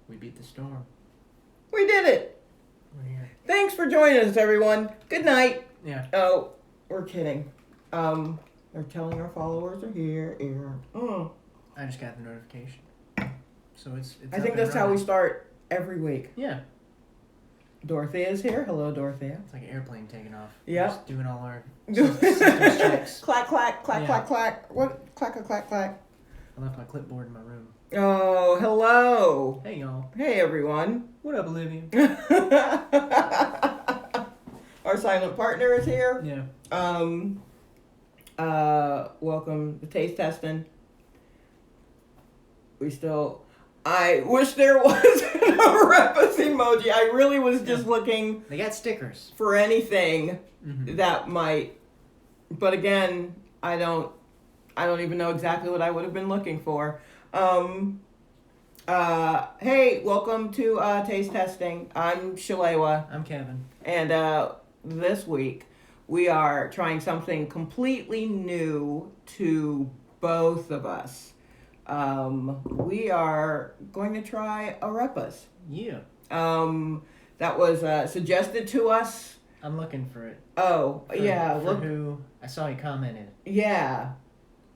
We beat the storm. We did it. We're here. Thanks for joining us, everyone. Good night. Yeah. Oh, we're kidding. They're telling our followers are here. I just got the notification. So it's I think that's how we start every week. Yeah. Dorothea's here. Hello, Dorothea. It's like an airplane taking off. Yep. Just doing all our systems checks. Clack, clack, clack, Yeah. clack, clack. What? Clack, clack, clack. I left my clipboard in my room. Oh, hello. Hey, y'all. Hey, everyone. What up, Olivia? Our silent partner is here. Yeah. Welcome to taste testing. I wish there was an Arepas emoji. I really was just looking They got stickers. for anything Mm-hmm. that might, but again, I don't even know exactly what I would have been looking for. Hey, welcome to taste testing. I'm Shalewa, I'm Kevin. and this week we are trying something completely new to both of us. We are going to try Arepas. Yeah. That was suggested to us. I'm looking for it. Oh, yeah. For who I saw you commented. Yeah.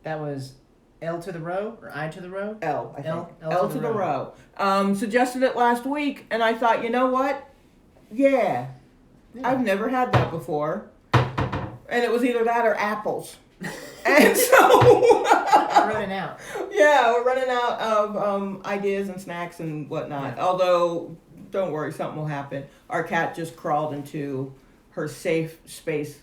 That was L to the row or I to the row? L, I think. L to the row. Suggested it last week, and I thought, you know what? Yeah. I've never had that before. And it was either that or apples. And so... I'm running out. Yeah, we're running out of ideas and snacks and whatnot. Yeah. Although, don't worry, something will happen. Our cat just crawled into her safe space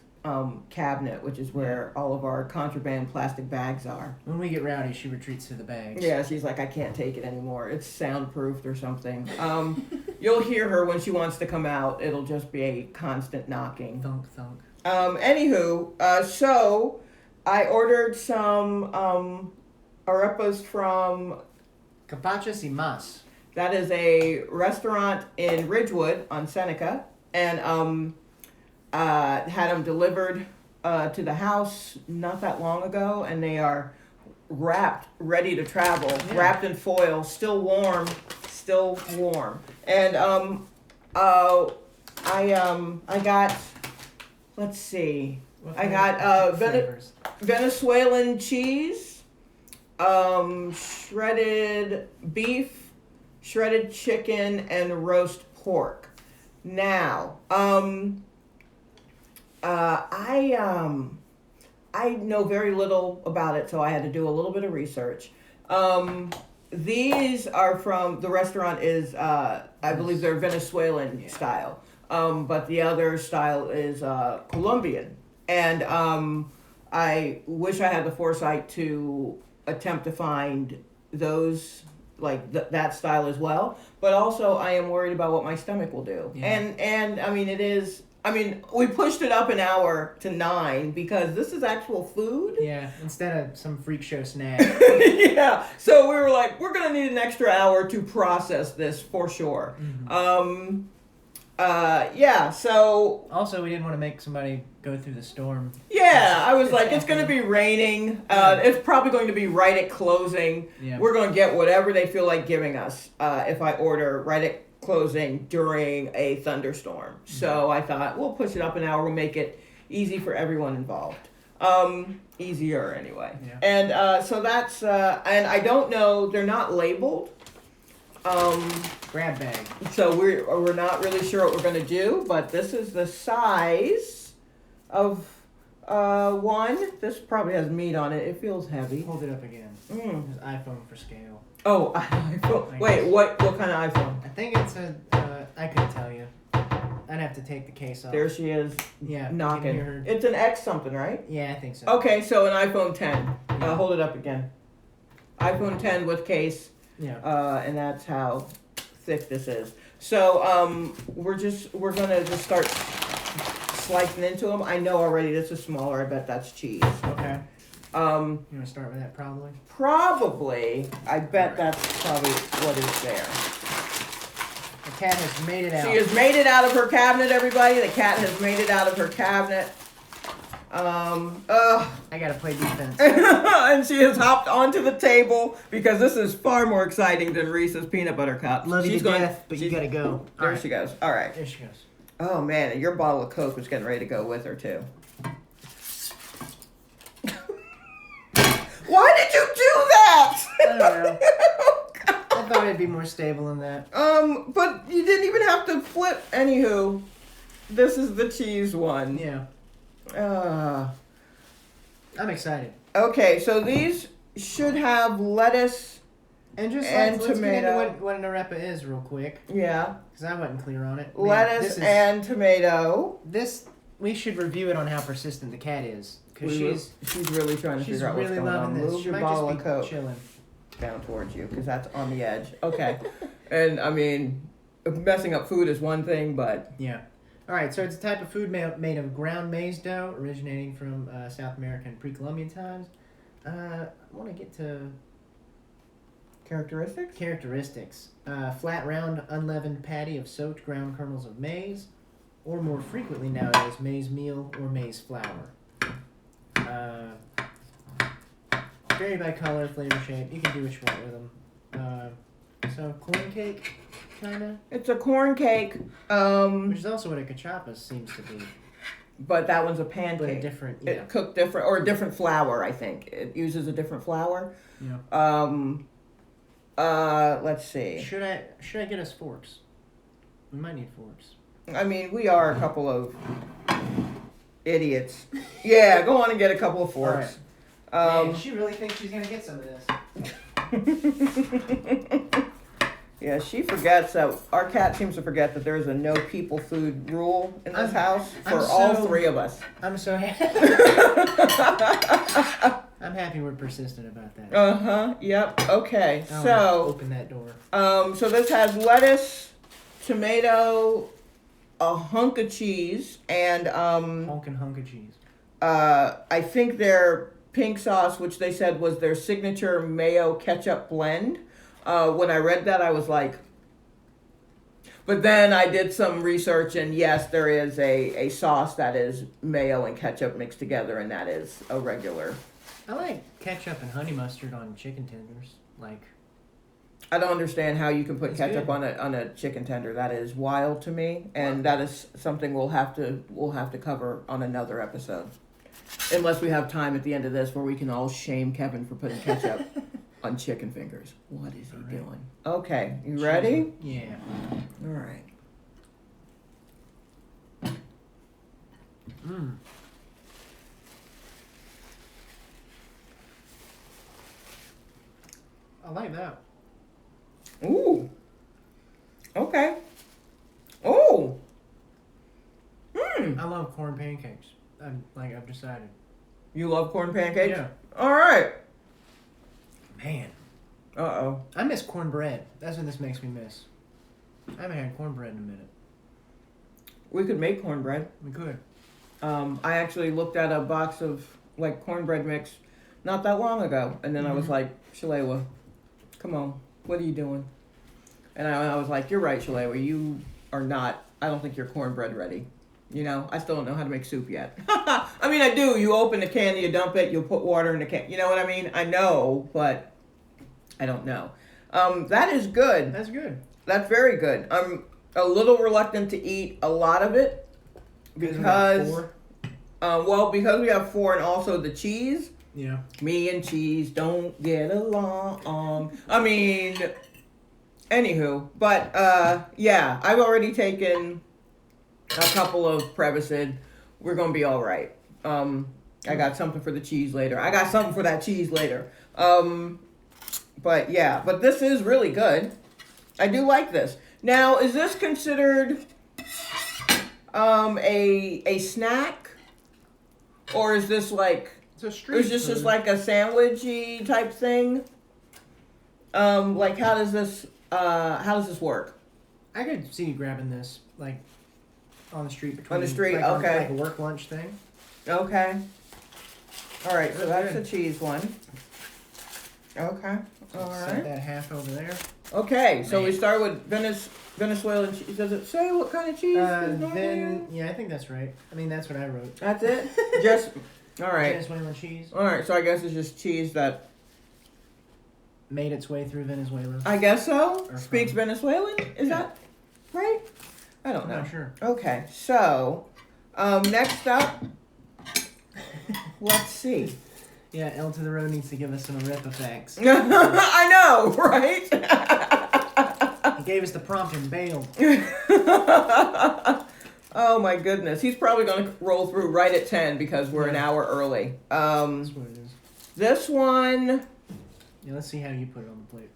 cabinet, which is where all of our contraband plastic bags are. When we get rowdy, she retreats to the bags. Yeah, she's like, I can't take it anymore. It's soundproofed or something. You'll hear her when she wants to come out. It'll just be a constant knocking. Thunk, thunk. Anywho, so I ordered some arepas from... Capachas y Mas. That is a restaurant in Ridgewood on Seneca, and had them delivered to the house not that long ago, and they are wrapped, ready to travel, wrapped in foil, still warm, and I got, let's see, I got Venezuelan cheese, shredded beef, shredded chicken, and roast pork. Now, I know very little about it, so I had to do a little bit of research. These are from, the restaurant is, I believe they're Venezuelan style, but the other style is Colombian. And I wish I had the foresight to attempt to find those, like that style as well. But also, I am worried about what my stomach will do. Yeah. And I mean, we pushed it up an hour to 9 because this is actual food. Yeah, instead of some freak show snack. Yeah. So we were like, we're going to need an extra hour to process this for sure. Mm-hmm. Yeah, so... Also, we didn't want to make somebody go through the storm. Yeah, I was like, it's going to be raining. It's probably going to be right at closing. Yeah. We're going to get whatever they feel like giving us if I order right at closing during a thunderstorm. Mm-hmm. So I thought, we'll push it up an hour. We'll make it easy for everyone involved. Easier, anyway. Yeah. And so that's... and I don't know, they're not labeled. Grab bag. So we're not really sure what we're going to do, but this is the size of one. This probably has meat on it. It feels heavy. Hold it up again. There's iPhone for scale. Oh, iPhone. Wait, what kind of iPhone? I think it's a, I couldn't tell you. I'd have to take the case off. There she is. Yeah. Knocking. You can hear her. It's an X something, right? Yeah, I think so. Okay, so an iPhone 10. Yeah. Hold it up again. iPhone 10 with case. Yeah. And that's how thick this is. So we're gonna just start slicing into them. I know already this is smaller. I bet that's cheese. Okay. You want to start with that probably? Probably. I bet that's probably what is there. The cat has made it out. She has made it out of her cabinet, everybody. The cat has made it out of her cabinet. I gotta play defense. And she has hopped onto the table because this is far more exciting than Reese's peanut butter cups. Love you She's to death, but you gotta go. There she goes. All right. There she goes. Oh man, and your bottle of Coke was getting ready to go with her too. Why did you do that? I don't know. I thought it'd be more stable than that. But you didn't even have to flip. Anywho, this is the cheese one. Yeah. I'm excited. Okay, so these should have lettuce and just and let's tomato. get into what an arepa is real quick. Yeah. Because I wasn't clear on it. Man, lettuce and tomato. We should review it on how persistent the cat is. Because she's really trying to figure out what's going on. This. Move She your might bottle just of be Coke chilling. down towards you because that's on the edge. Okay. And I mean, messing up food is one thing, but yeah. All right, so it's a type of food made of ground maize dough, originating from South American pre-Columbian times. I want to get to characteristics. Flat, round, unleavened patty of soaked ground kernels of maize, or more frequently nowadays, maize meal or maize flour. Vary by color, flavor, shape. You can do what you want with them. So corn cake, kinda. It's a corn cake. Which is also what a cachapa seems to be. But that one's a pancake. But a different, yeah. It cooked different, or a different flour. I think it uses a different flour. Yeah. Let's see. Should I get us forks? We might need forks. I mean, we are a couple of idiots. Yeah, go on and get a couple of forks. Man, she really thinks she's gonna get some of this. Yeah, she forgets that our cat seems to forget that there's a no people food rule in this house for all three of us. I'm so happy. I'm happy we're persistent about that. Yep. Okay. I So open that door. So this has lettuce, tomato, a hunk of cheese, and Hunk of cheese. I think their pink sauce, which they said was their signature mayo ketchup blend. When I read that, I was like, but then I did some research, and yes, there is a sauce that is mayo and ketchup mixed together, and that is a regular. I like ketchup and honey mustard on chicken tenders. Like, I don't understand how you can put It's ketchup good. on a chicken tender. That is wild to me, and that is something we'll have to cover on another episode, unless we have time at the end of this where we can all shame Kevin for putting ketchup on chicken fingers. What is he doing? Okay, you ready? Yeah. All right. I like that. Ooh. Okay. Oh. I love corn pancakes. I've decided. You love corn pancakes? Yeah. All right. Man. Uh-oh. I miss cornbread. That's what this makes me miss. I haven't had cornbread in a minute. We could make cornbread. We could. I actually looked at a box of like cornbread mix not that long ago, and then I was like, Shalewa, come on, what are you doing? And I was like, you're right, Shalewa, you are not. I don't think you're cornbread ready. You know, I still don't know how to make soup yet. I mean, I do. You open the can, you dump it, you put water in the can. You know what I mean? I know, but I don't know. That is good. That's good. That's very good. I'm a little reluctant to eat a lot of it because, because we have 4 and also the cheese. Yeah. Me and cheese don't get along. I mean, anywho, but yeah, I've already taken a couple of Prevacid. We're gonna be all right. I got something for the cheese later. I got something for that cheese later. But yeah, but this is really good. I do like this. Now, is this considered a snack, or is this like? It's a street Is this food. just like a sandwichy type thing? Like how does this work? I could see you grabbing this like on the street between. On the street, like, okay. Like a work lunch thing. Okay. All right, so that's good. the cheese one. Okay. All Set right. that half over there. Okay, so we Man. start with Venezuelan cheese. Does it say what kind of cheese? is normally in? Yeah, I think that's right. I mean, that's what I wrote. That's it? Just, all right. Venezuelan cheese All right, so I guess it's just cheese that, made its way through Venezuela. I guess so, Or speaks from- Venezuelan? Is Yeah. that right? I don't I'm know. not sure. Okay, so, next up, let's see. Yeah, L to the road needs to give us some Arepa facts. I know, right? He gave us the prompt and bailed. Oh my goodness. He's probably going to roll through right at 10 because we're an Yeah. hour early. That's what it is. This one. Yeah, let's see how you put it on the plate.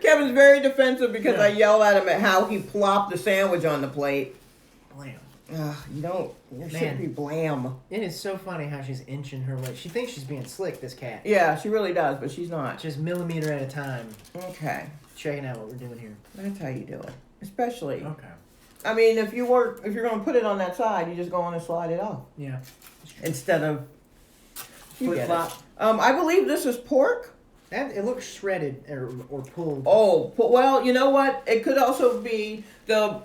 Kevin's very defensive because Yeah. I yell at him at how he plopped the sandwich on the plate. Blam. Ugh, you Man. shouldn't be blam. It is so funny how she's inching her way. She thinks she's being slick, this cat. Yeah, she really does, but she's not. Just millimeter at a time, Okay, checking out what we're doing here. that's how you do it. Especially, Okay. I mean, if you're going to put it on that side, you just go on and slide it off Yeah. instead of you Flip get flop. it. I believe this is pork. It looks shredded or pulled. Oh, well, you know what? It could also be the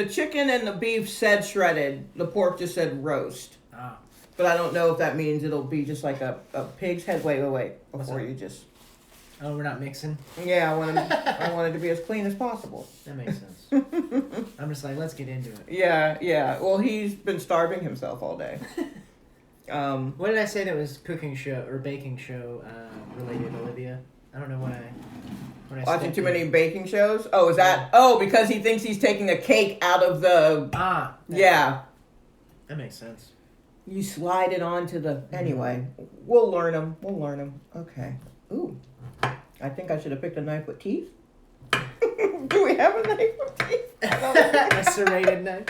chicken and the beef said shredded. The pork just said roast. Ah. But I don't know if that means it'll be just like a pig's head. Wait. What's Before that? you just. Oh, we're not mixing? Yeah, I want it to be as clean as possible. That makes sense. I'm just like, let's get into it. Yeah. Well, he's been starving himself all day. What did I say that was cooking show or baking show related, Olivia? I don't know what I Watching stepped too in. many baking shows? Oh, is that? Oh, because he thinks he's taking a cake out of the. Ah. Yeah. That makes sense. You slide it onto the. Anyway, we'll learn them. Okay. Ooh. I think I should have picked a knife with teeth. Do we have a knife with teeth? A serrated knife.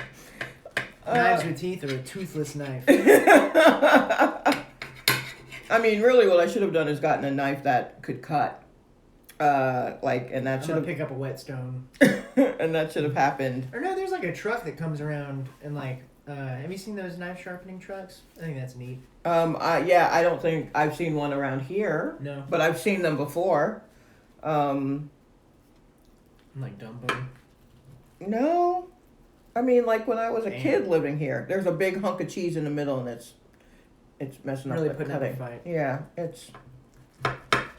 Knives with teeth or a toothless knife. I mean, really, what I should have done is gotten a knife that could cut. And that I'm should gonna have pick up a whetstone. and that should have happened. Or no, there's like a truck that comes around and like, have you seen those knife sharpening trucks? I think that's neat. Yeah, I don't think I've seen one around here, No. but I've seen them before. I'm like Dumbo. No, I mean, like when I was a Damn. kid living here, there's a big hunk of cheese in the middle, and it's messing Really up the putting up a cutting. fight. Yeah, it's.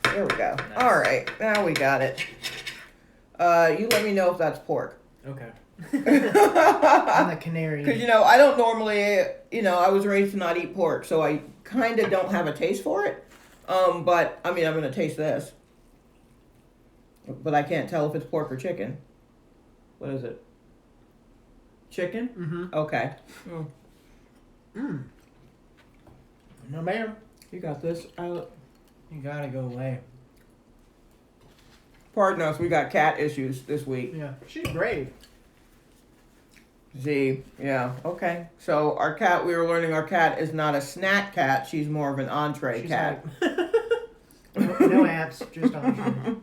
There we go. Nice. All right, now we got it. You let me know if that's pork. Okay. I'm the canary. Because, I don't normally, I was raised to not eat pork, so I kind of don't have a taste for it. But, I mean, I'm going to taste this. But I can't tell if it's pork or chicken. What is it? Chicken? Mm-hmm. Okay. No, ma'am. You got this. You gotta go away. Pardon us, we got cat issues this week. Yeah. She's brave. Z, yeah, okay. So our cat, we were learning our cat is not a snack cat. She's more of an entree She's cat. like, no apps, just on.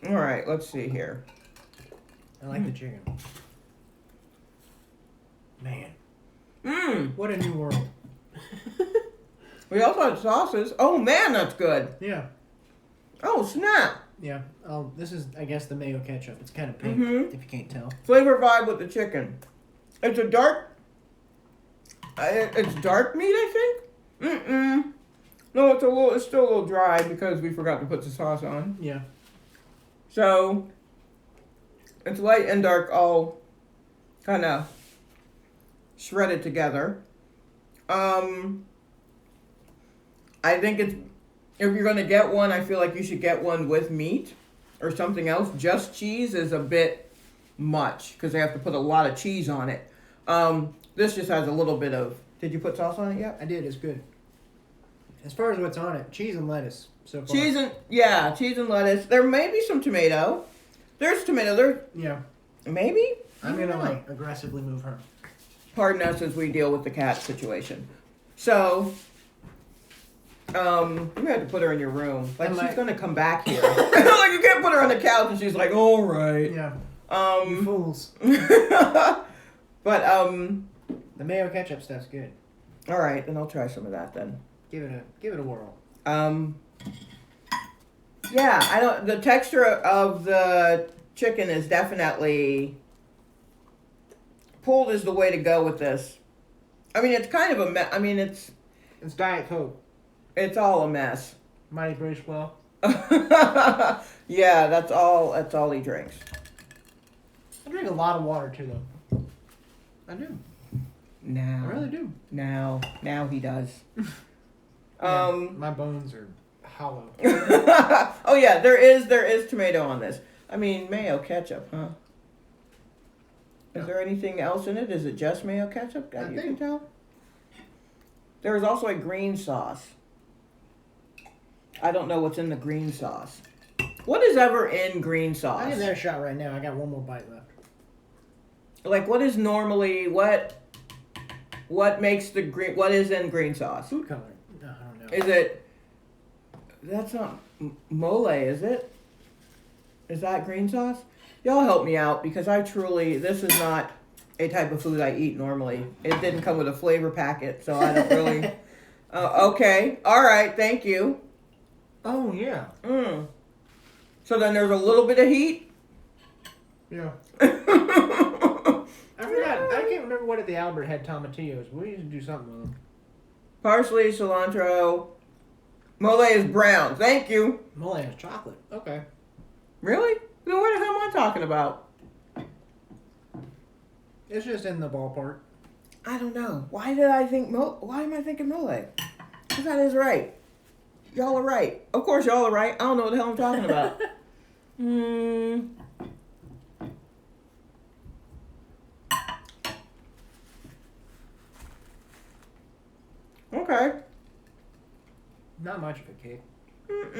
All right, let's see here. I like the chicken. Man, Mmm. what a new world. We also had sauces. Oh man, that's good. Yeah. Oh snap. Yeah. Oh, this is, I guess, the mayo ketchup. It's kind of pink, Mhm. if you can't tell. Flavor vibe with the chicken. It's a dark. It's dark meat, I think. Mm-mm. No, it's still a little dry because we forgot to put the sauce on. Yeah. So it's light and dark, all kind of shredded together. I think if you're gonna get one, I feel like you should get one with meat or something else. Just cheese is a bit much because they have to put a lot of cheese on it. This just has a little bit of. Did you put sauce on it yet? I did. It's good. As far as what's on it, cheese and lettuce so far. Cheese and lettuce. There may be some tomato. There's tomato. There Yeah. maybe. I'm gonna like aggressively move her. Pardon us as we deal with the cat situation. So, you had to put her in your room. Like And she's like- gonna come back here. Like you can't put her on the couch and she's like, all right. Yeah. You fools. But The mayo ketchup stuff's good. all right, then I'll try some of that then. Give it a whirl. Yeah, I don't. The texture of the chicken is definitely pulled is the way to go with this. I mean, it's kind of a mess. I mean, It's Diet Coke. it's all a mess. Mighty British Well. Yeah, that's all. That's all he drinks. I drink a lot of water too, though. I do. Now, I really do. now he does. Yeah, my bones are hollow. Oh yeah, there is tomato on this. I mean, mayo ketchup, huh? Is there anything else in it? Is it just mayo ketchup? I You can think. tell. There is also a green sauce. I don't know what's in the green sauce. What is ever in green sauce? I'll give that a shot right now. I got one more bite left. Like, what is normally what makes the green? What is in green sauce? Food coloring. No, I don't know. Is it? That's not mole, is it? Is that green sauce? Y'all help me out because this is not a type of food I eat normally. It didn't come with a flavor packet, so I don't really. Okay, all right, thank you. Oh yeah. So then there's a little bit of heat. Yeah. I forgot. I can't remember what at the Albert had tomatillos. We used to do something with them. Parsley, cilantro. Mole is brown. Thank you. Mole has chocolate. Okay. Really? Then what the hell am I talking about? It's just in the ballpark. I don't know. Why did I think Why am I thinking mole? Because that is right. Y'all are right. Of course y'all are right. I don't know what the hell I'm talking about. Okay. Not much of a cake. That's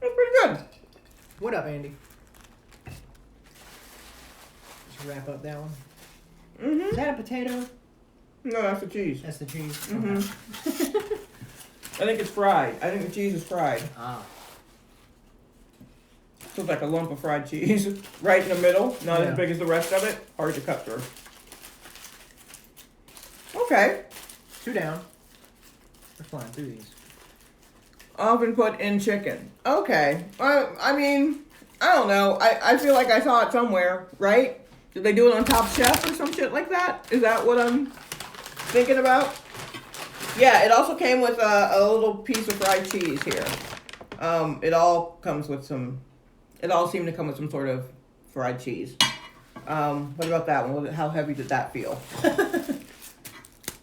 pretty good. What up, Andy? Let's wrap up that one. Is that a potato? No, that's the cheese. That's the cheese. I think it's fried. I think the cheese is fried. Ah. Feels like a lump of fried cheese right in the middle. Not Yeah. as big as the rest of it. Hard to cut through. Okay. 2 down. We're flying through these. Often put in chicken. Okay. I mean, I don't know. I feel like I saw it somewhere, right? Did they do it on Top Chef or some shit like that? Is that what I'm thinking about? Yeah, it also came with a little piece of fried cheese here. It all comes with some... It all seemed to come with some sort of fried cheese. What about that one? How heavy did that feel?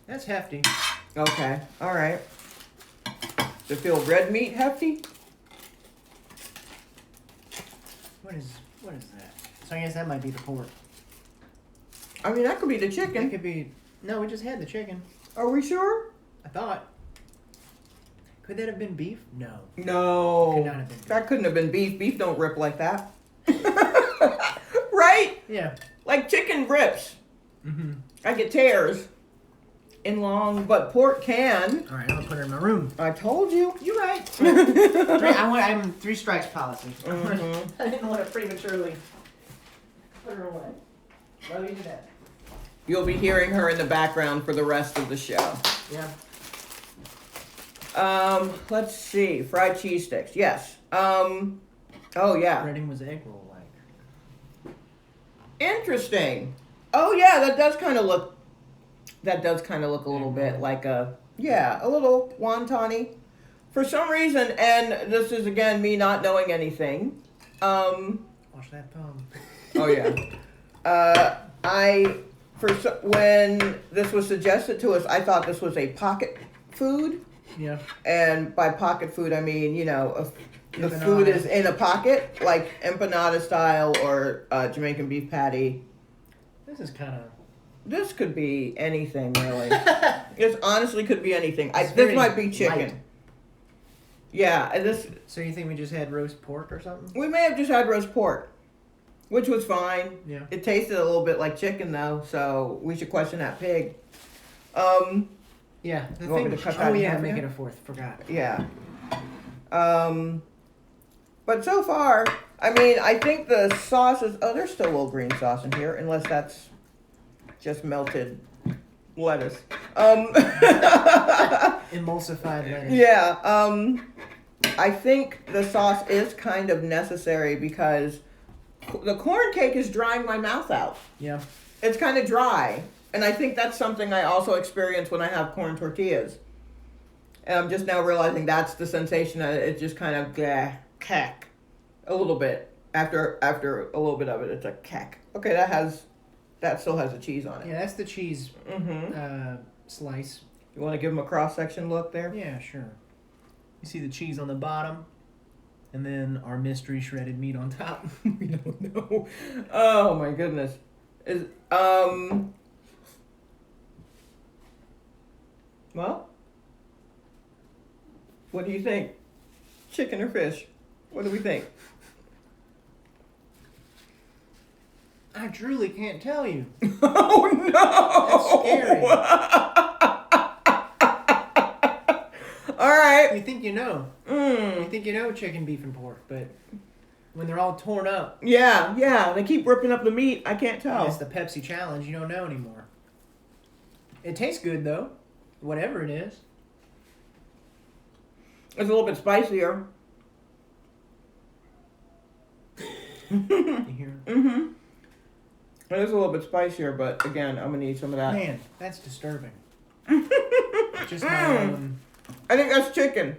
That's hefty. Okay, all right. Does it feel red meat hefty? What is that? So I guess that might be the pork. I mean, that could be the It chicken. could be. No, we just had the chicken. Are we sure? I thought. Could that have been beef? No. No. Could not have been beef. That couldn't have been beef. Beef don't rip like that. Right? Yeah. Like chicken rips. Mm-hmm. I get tears in long, but pork can. All right, I'm gonna put her in my room. I told you. You're right. I'm 3 strikes policy. Mhm. I didn't want to prematurely put her away. Love you to death. You'll be hearing her in the background for the rest of the show. Yeah. Let's see. Fried cheese sticks. Yes. Oh yeah. Breading was egg roll like. Interesting. Oh yeah, that does kind of look a little bit like a little wonton-y. For some reason, and this is again me not knowing anything. Watch that thumb. Oh yeah. When this was suggested to us, I thought this was a pocket food. Yeah. And by pocket food, I mean, the Empanada. food is in a pocket, like empanada style or Jamaican beef patty. This is kind of. This could be anything, really. This honestly could be anything. It's This very might be chicken. light. Yeah, and this So you think we just had roast pork or something? we may have just had roast pork, which was fine. Yeah. It tasted a little bit like chicken though, so we should question that pig. Yeah. The You want me to cut that oh in yeah, half make again? it a 4th. Forgot. Yeah. But so far, I mean, I think the sauce is. Oh, there's still a little green sauce in here, unless that's just melted lettuce. Emulsified lettuce. Yeah. I think the sauce is kind of necessary because the corn cake is drying my mouth out. Yeah. It's kind of dry. And I think that's something I also experience when I have corn tortillas. And I'm just now realizing that's the sensation that it just kind of cack a little bit. After a little bit of it, it's a cack. Okay, that still has the cheese on it. Yeah, that's the cheese slice. You want to give them a cross-section look there? Yeah, sure. You see the cheese on the bottom, and then our mystery shredded meat on top. We don't know. Oh my goodness. Well, what do you think? Chicken or fish? What do we think? I truly can't tell you. Oh no! That's scary. All right. You think you know. You think you know chicken, beef, and pork, but when they're all torn up, Yeah. They keep ripping up the meat. I can't tell. it's the Pepsi challenge. You don't know anymore. It tastes good though, whatever it is. It's a little bit spicier. You hear? Mm-hmm. It is a little bit spicier, but again, I'm gonna need some of that. Man, that's disturbing. Just my own. I think that's chicken.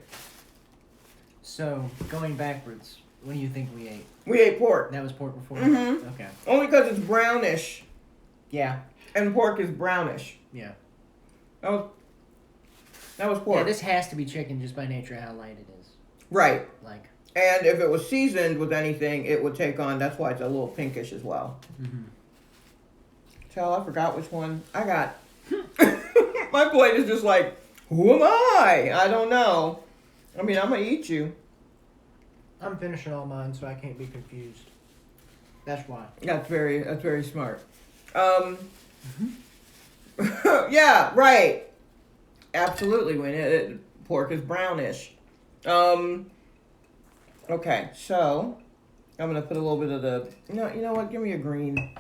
So going backwards, what do you think we ate? We ate pork. That was pork before. Mhm. Okay. Only because it's brownish, Yeah. and pork is brownish. Yeah. That was pork. Yeah, this has to be chicken just by nature of how light it is. Right. Like. And if it was seasoned with anything, it would take on. That's why it's a little pinkish as well. Mm-hmm. Tell, I forgot which one I got. My plate is just like, who am I? I don't know. I mean, I'm gonna eat you. I'm finishing all mine, so I can't be confused. That's why. That's very smart. Yeah, right. Absolutely, when pork is brownish. Okay, so I'm gonna put a little bit of the. You know what? Give me a green.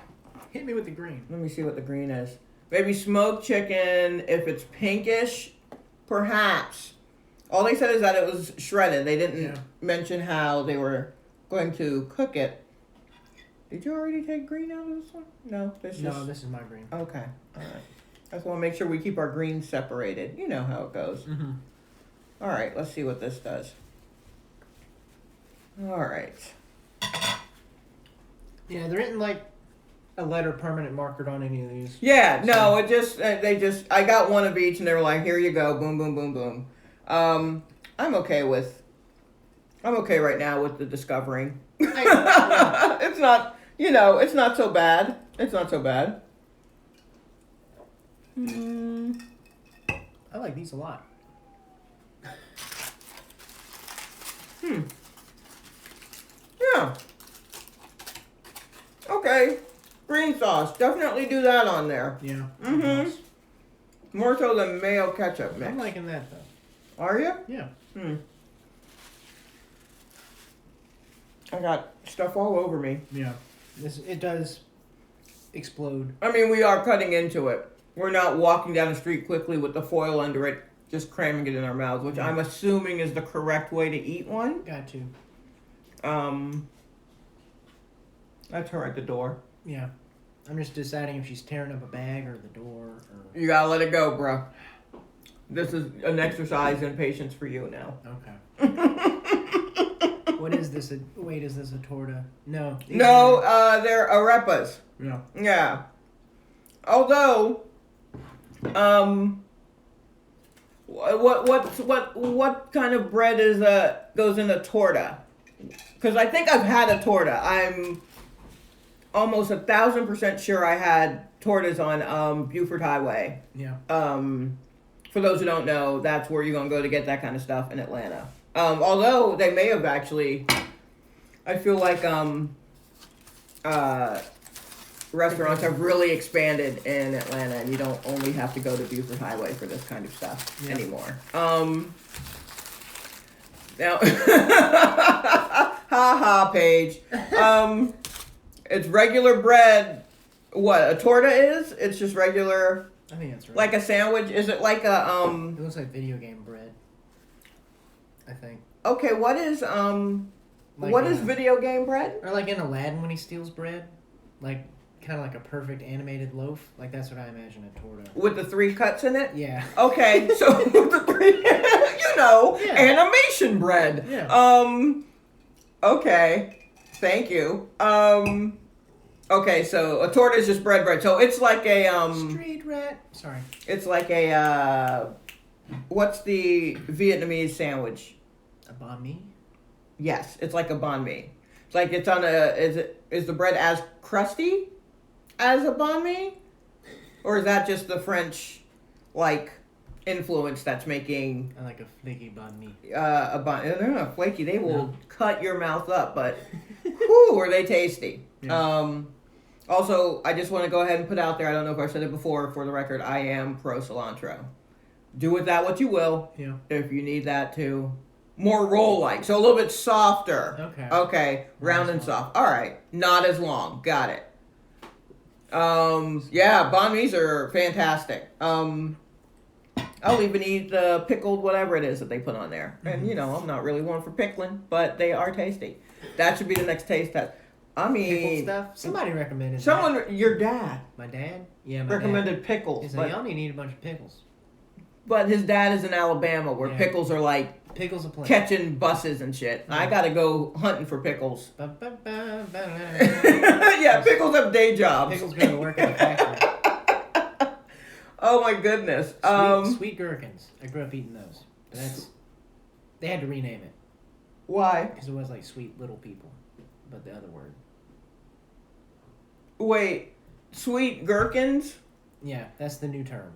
Hit me with the green. Let me see what the green is. Maybe smoked chicken. If it's pinkish, perhaps. All they said is that it was shredded. They didn't mention how they were going to cook it. Did you already take green out of this one? No, this is my green. Okay, all right. I just want to make sure we keep our greens separated. You know how it goes. Mm-hmm. All right, let's see what this does. All right. Yeah, there isn't like a letter permanent markered on any of these. Yeah, no, it just I got one of each and they were like, here you go, boom, boom, boom, boom. I'm okay right now with the discovering. It's not, it's not so bad. It's not so bad. I like these a lot. Yeah. Okay. Green sauce. Definitely do that on there. Yeah. Mm-hmm. More so than mayo ketchup mix. I'm liking that though. Are you? Yeah. I got stuff all over me. Yeah. It does explode. I mean, we are cutting into it. We're not walking down the street quickly with the foil under it, just cramming it in our mouths, which I'm assuming is the correct way to eat one. Got to. That's her at the door. Yeah. I'm just deciding if she's tearing up a bag or the door. Or... You gotta let it go, bro. This is an exercise in patience for you now. Okay. What is this? Wait, is this a torta? No. They're arepas. Yeah. Yeah. Although, what kind of bread goes in a torta? Because I think I've had a torta. I'm almost 1,000% sure I had tortas on Buford Highway. Yeah. For those who don't know, that's where you're gonna go to get that kind of stuff in Atlanta. Although they may have actually, I feel like restaurants have really expanded in Atlanta, and you don't only have to go to Buford Highway for this kind of stuff anymore. Now, ha Paige. It's regular bread. What a torta is? It's just regular. I think that's right. Like a sandwich? Is it like a It looks like video game bread. I think. Okay, what is Like, what is video game bread? Or like in Aladdin when he steals bread, like kind of like a perfect animated loaf. Like that's what I imagine a torta. With the 3 cuts in it? Yeah. Okay, so with the 3, Yeah. animation bread. Yeah. Okay, thank you. Okay, so a torta is just bread. So it's like a Street rat. Sorry. it's like a what's the Vietnamese sandwich? A banh mi. Yes, it's like a banh mi. It's like it's on a is the bread as crusty as a banh mi, or is that just the French like influence that's making I like a flaky banh mi. a banh? They're not flaky. They will cut your mouth up, but whew, are they tasty? Yeah. Also, I just want to go ahead and put out there. I don't know if I said it before. For the record, I am pro cilantro. Do with that what you will. Yeah. If you need that too. More roll-like, so a little bit softer. Okay. Okay, round and soft. All right, not as long. Got it. Yeah, banh mi's are fantastic. I'll even eat the pickled whatever it is that they put on there. And I'm not really one for pickling, but they are tasty. That should be the next taste test. I Pickled mean, stuff. Somebody recommended. your dad My dad. Yeah. My recommended Dad. pickles, He said, but, "Y'all need to eat a bunch of pickles." but his dad is in Alabama where Yeah. pickles are like Pickles a plenty. catching buses and shit. I gotta go hunting for pickles. Ba-ba-ba-ba-ba. Yeah, pickles have day jobs. Pickles go to work at the factory. Oh my goodness. Sweet gherkins. I grew up eating those. But they had to rename it Why? because it was like sweet little people, but the other word. Wait, sweet gherkins? Yeah, that's the new term.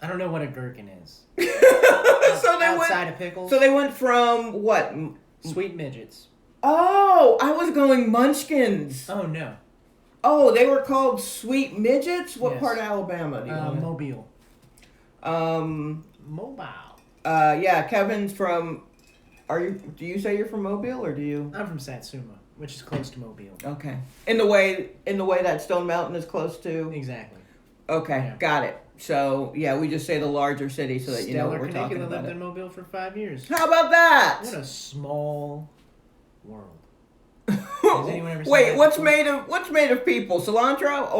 I don't know what a gherkin is. So they Outside went. of pickles. So they went from what? Sweet midgets. Oh, I was going munchkins. Oh no. Oh, they were called sweet midgets. What Yes. part of Alabama do you know? Mobile. Mobile. Yeah, Kevin's from. Do you say you're from Mobile or do you? I'm from Satsuma, which is close to Mobile. Okay. In the way that Stone Mountain is close to. Exactly. Okay, Yeah. got it. So yeah, we just say the larger city so that you know what we're talking Canicula about. lived in Mobile for 5 years. How about that? What a small world. Has anyone ever seen Wait, that what's before? made of people? Cilantro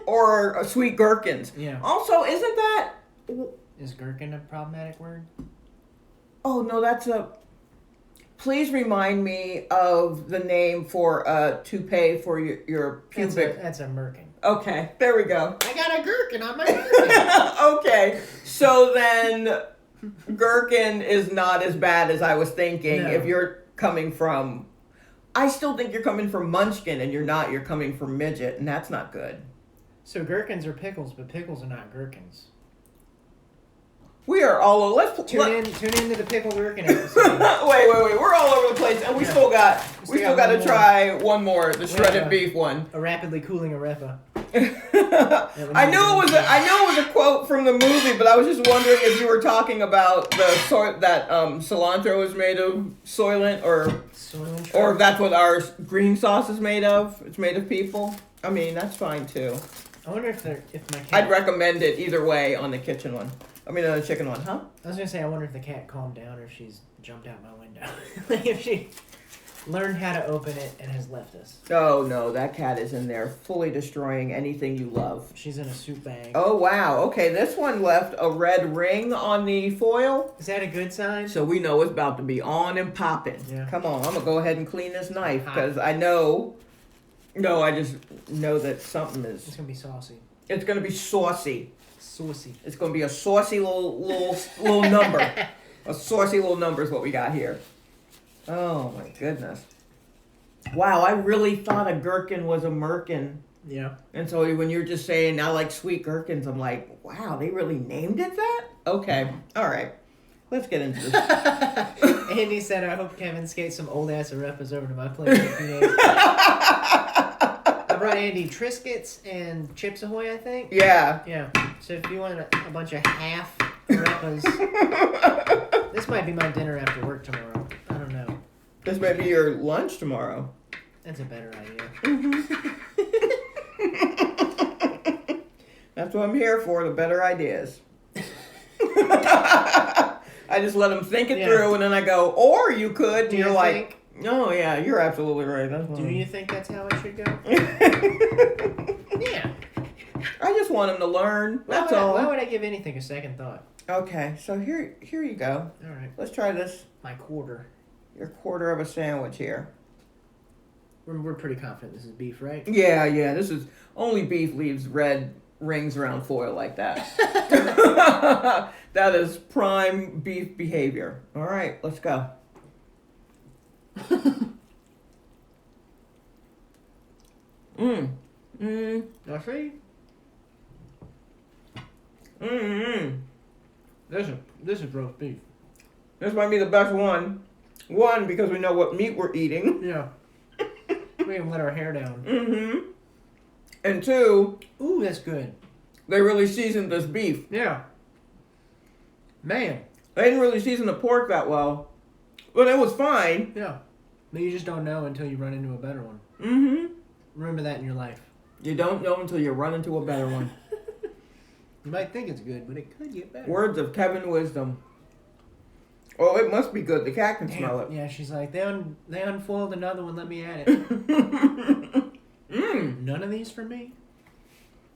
or sweet gherkins? Yeah. Also, isn't that? Is gherkin a problematic word? Oh no, that's a. Please remind me of the name for a toupee for your pubic. That's a merkin. Okay, there we go. I got a gherkin on my merkin. Okay, so then gherkin is not as bad as I was thinking. No. If you're coming from, I still think you're coming from munchkin, and you're not. You're coming from midget, and that's not good. So gherkins are pickles, but pickles are not gherkins. We are all over. Tune into the pickle gherkin episode. Wait. We're all over the place, and we still got to one try one more, the shredded beef one. A rapidly cooling arepa. I knew it was a quote from the movie, but I was just wondering if you were talking about the sort that cilantro is made of soylent, or if that's what our green sauce is made of. It's made of people. I mean, that's fine too. I wonder if my cat. I'd recommend it either way on the kitchen one. I mean, on the chicken one, huh? I was gonna say I wonder if the cat calmed down or if she's jumped out my window. Like if she learned how to open it and has left us. Oh no, that cat is in there fully destroying anything you love. She's in a soup bag. Oh wow, okay, this one left a red ring on the foil. Is that a good sign? So we know it's about to be on and popping. Yeah. Come on, I'm gonna go ahead and clean this knife because I know. No, I just know that something is. It's gonna be saucy. It's gonna be saucy. Saucy. It's gonna be a saucy little number. A saucy little number is what we got here. Oh my goodness. Wow, I really thought a gherkin was a merkin. Yeah. And so when you're just saying I like sweet gherkins, I'm like, wow, they really named it that? Okay, all right. Let's get into this. Andy said, I hope Kevin skates some old ass arepas over to my place in a few days. I brought Andy Triscuits and Chips Ahoy, I think. Yeah. Yeah. So if you want a bunch of half arepas, this might be my dinner after work tomorrow. I don't know. This might be your lunch tomorrow. That's a better idea. That's what I'm here for, the better ideas. I just let them think it Yeah. through, and then I go, or you could. Do And you're you like, think- no, yeah, you're absolutely right. That's Do you think that's how it should go? fine. Yeah. I just want them to learn. That's all. Why would I give anything a second thought? Okay, so here you go. All right. Let's try this. My quarter. Your quarter of a sandwich here. We're pretty confident this is beef, right? Yeah, this is only beef leaves red rings around foil like that. That is prime beef behavior. All right, let's go. Now see, this is roast beef. This might be the best one. One, because we know what meat we're eating. Yeah. We haven't let our hair down. And two, Ooh, that's good. they really seasoned this beef. Yeah. Man. They didn't really season the pork that well, but it was fine. Yeah. But you just don't know until you run into a better one. Remember that in your life. You don't know until you run into a better one. You might think it's good, but it could get better. Words of Kevin Wisdom. Oh, it must be good. The cat can smell it. Yeah, she's like, they unfoiled another one, let me at it. None of these for me?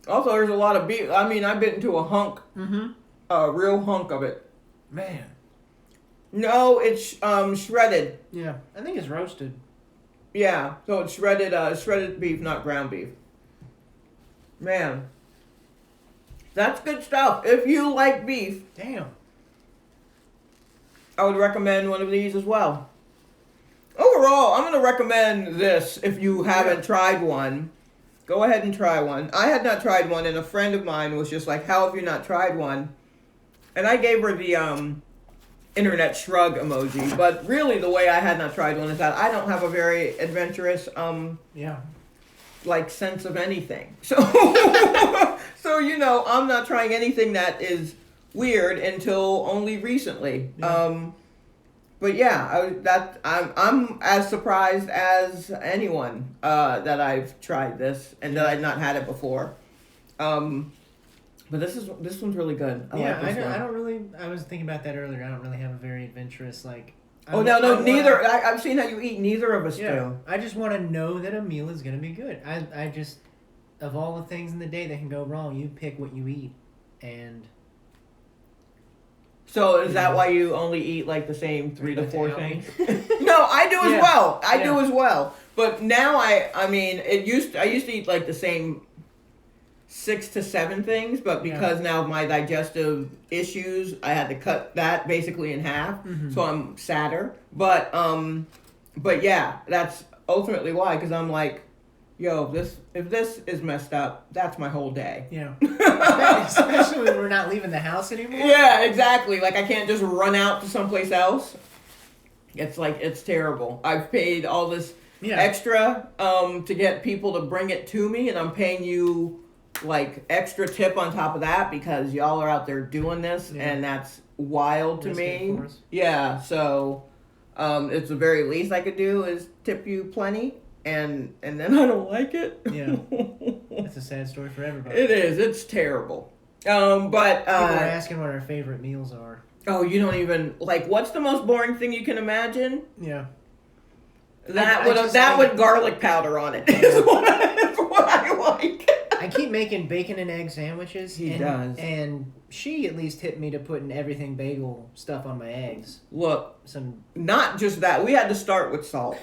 Also, there's a lot of beef. I mean, I bit into a hunk, a real hunk of it. Man. No, it's shredded. Yeah, I think it's roasted. Yeah, so it's shredded beef, not ground beef. Man, that's good stuff. If you like beef, Damn. I would recommend one of these as well. Overall, I'm going to recommend this if you haven't tried one. Go ahead and try one. I had not tried one, and a friend of mine was just like, how have you not tried one? And I gave her the internet shrug emoji. But really, the way I had not tried one is that I don't have a very adventurous sense of anything. So, so I'm not trying anything that is weird until only recently. Yeah. But yeah, I'm as surprised as anyone that I've tried this and that I've not had it before. But this one's really good. I like this one. I don't really. I was thinking about that earlier. I don't really have a very adventurous Neither. I've seen how you eat. Neither of us do. I just want to know that a meal is gonna be good. I just, of all the things in the day that can go wrong, you pick what you eat, and. So is that why you only eat like the same 3 to 4 things? Me? No, I do as well. I do Yeah. as well. But now I mean, I used to eat like the same 6 to 7 things, but because now of my digestive issues, I had to cut that basically in half. So I'm sadder. But yeah, that's ultimately why, because I'm like, yo, if this is messed up, that's my whole day. Yeah. Especially when we're not leaving the house anymore. Yeah, exactly. Like I can't just run out to someplace else. It's terrible. I've paid all this extra to get people to bring it to me, and I'm paying you like extra tip on top of that because y'all are out there doing this, and that's wild to me. Yeah, so it's the very least I could do is tip you plenty. And then I don't like it. Yeah, it's a sad story for everybody. It is. It's terrible. But people are asking what our favorite meals are. Oh, you don't even like. What's the most boring thing you can imagine? Yeah, That with garlic powder on it is what I like. I keep making bacon and egg sandwiches. He does. And she at least tipped me to putting everything bagel stuff on my eggs. Look, not just that. We had to start with salt.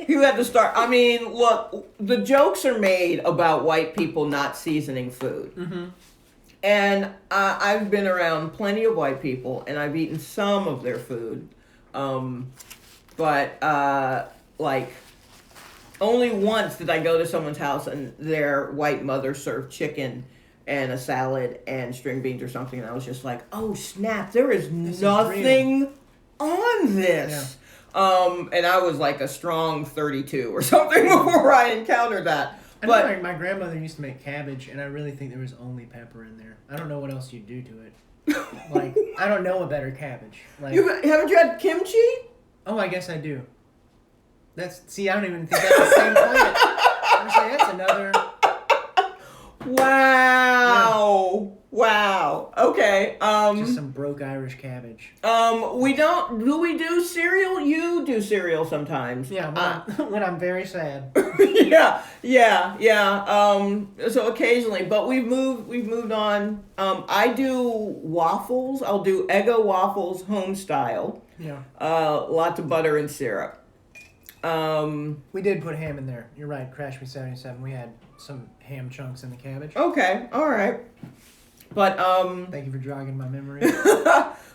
You had to start. I mean, look, the jokes are made about white people not seasoning food. And I've been around plenty of white people, and I've eaten some of their food. But only once did I go to someone's house and their white mother served chicken and a salad and string beans or something, and I was just like, oh snap, there is nothing on this. Yeah. And I was like a strong 32 or something before I encountered that. But I know my grandmother used to make cabbage, and I really think there was only pepper in there. I don't know what else you'd do to it. Like, I don't know a better cabbage. Like, haven't you had kimchi? Oh, I guess I do. I don't even think that's the same plant. I'm saying that's another. Wow. Yeah. Wow. Okay. Just some broke Irish cabbage. We don't. Do we do cereal? You do cereal sometimes. Yeah, when I'm very sad. yeah. So occasionally, but we've moved on. I do waffles. I'll do Eggo waffles, home style. Yeah. Lots of butter and syrup. We did put ham in there. You're right. Crash Me 77. We had some ham chunks in the cabbage. Okay. All right. But Thank you for jogging my memory.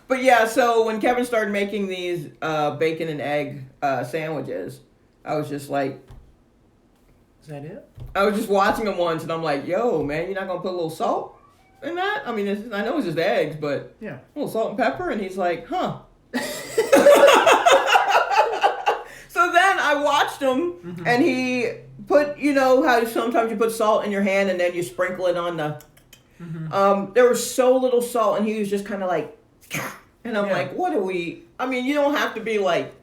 But yeah, so when Kevin started making these bacon and egg sandwiches, I was just like, Is that it? I was just watching him once, and I'm like, yo, man, you're not gonna put a little salt in that? I mean, I know it's just eggs, but Yeah. a little salt and pepper, and he's like, huh. So then I watched him, and he put, you know how sometimes you put salt in your hand and then you sprinkle it on the. There was so little salt, and he was just kind of like, and I'm like, what are we? I mean, you don't have to be like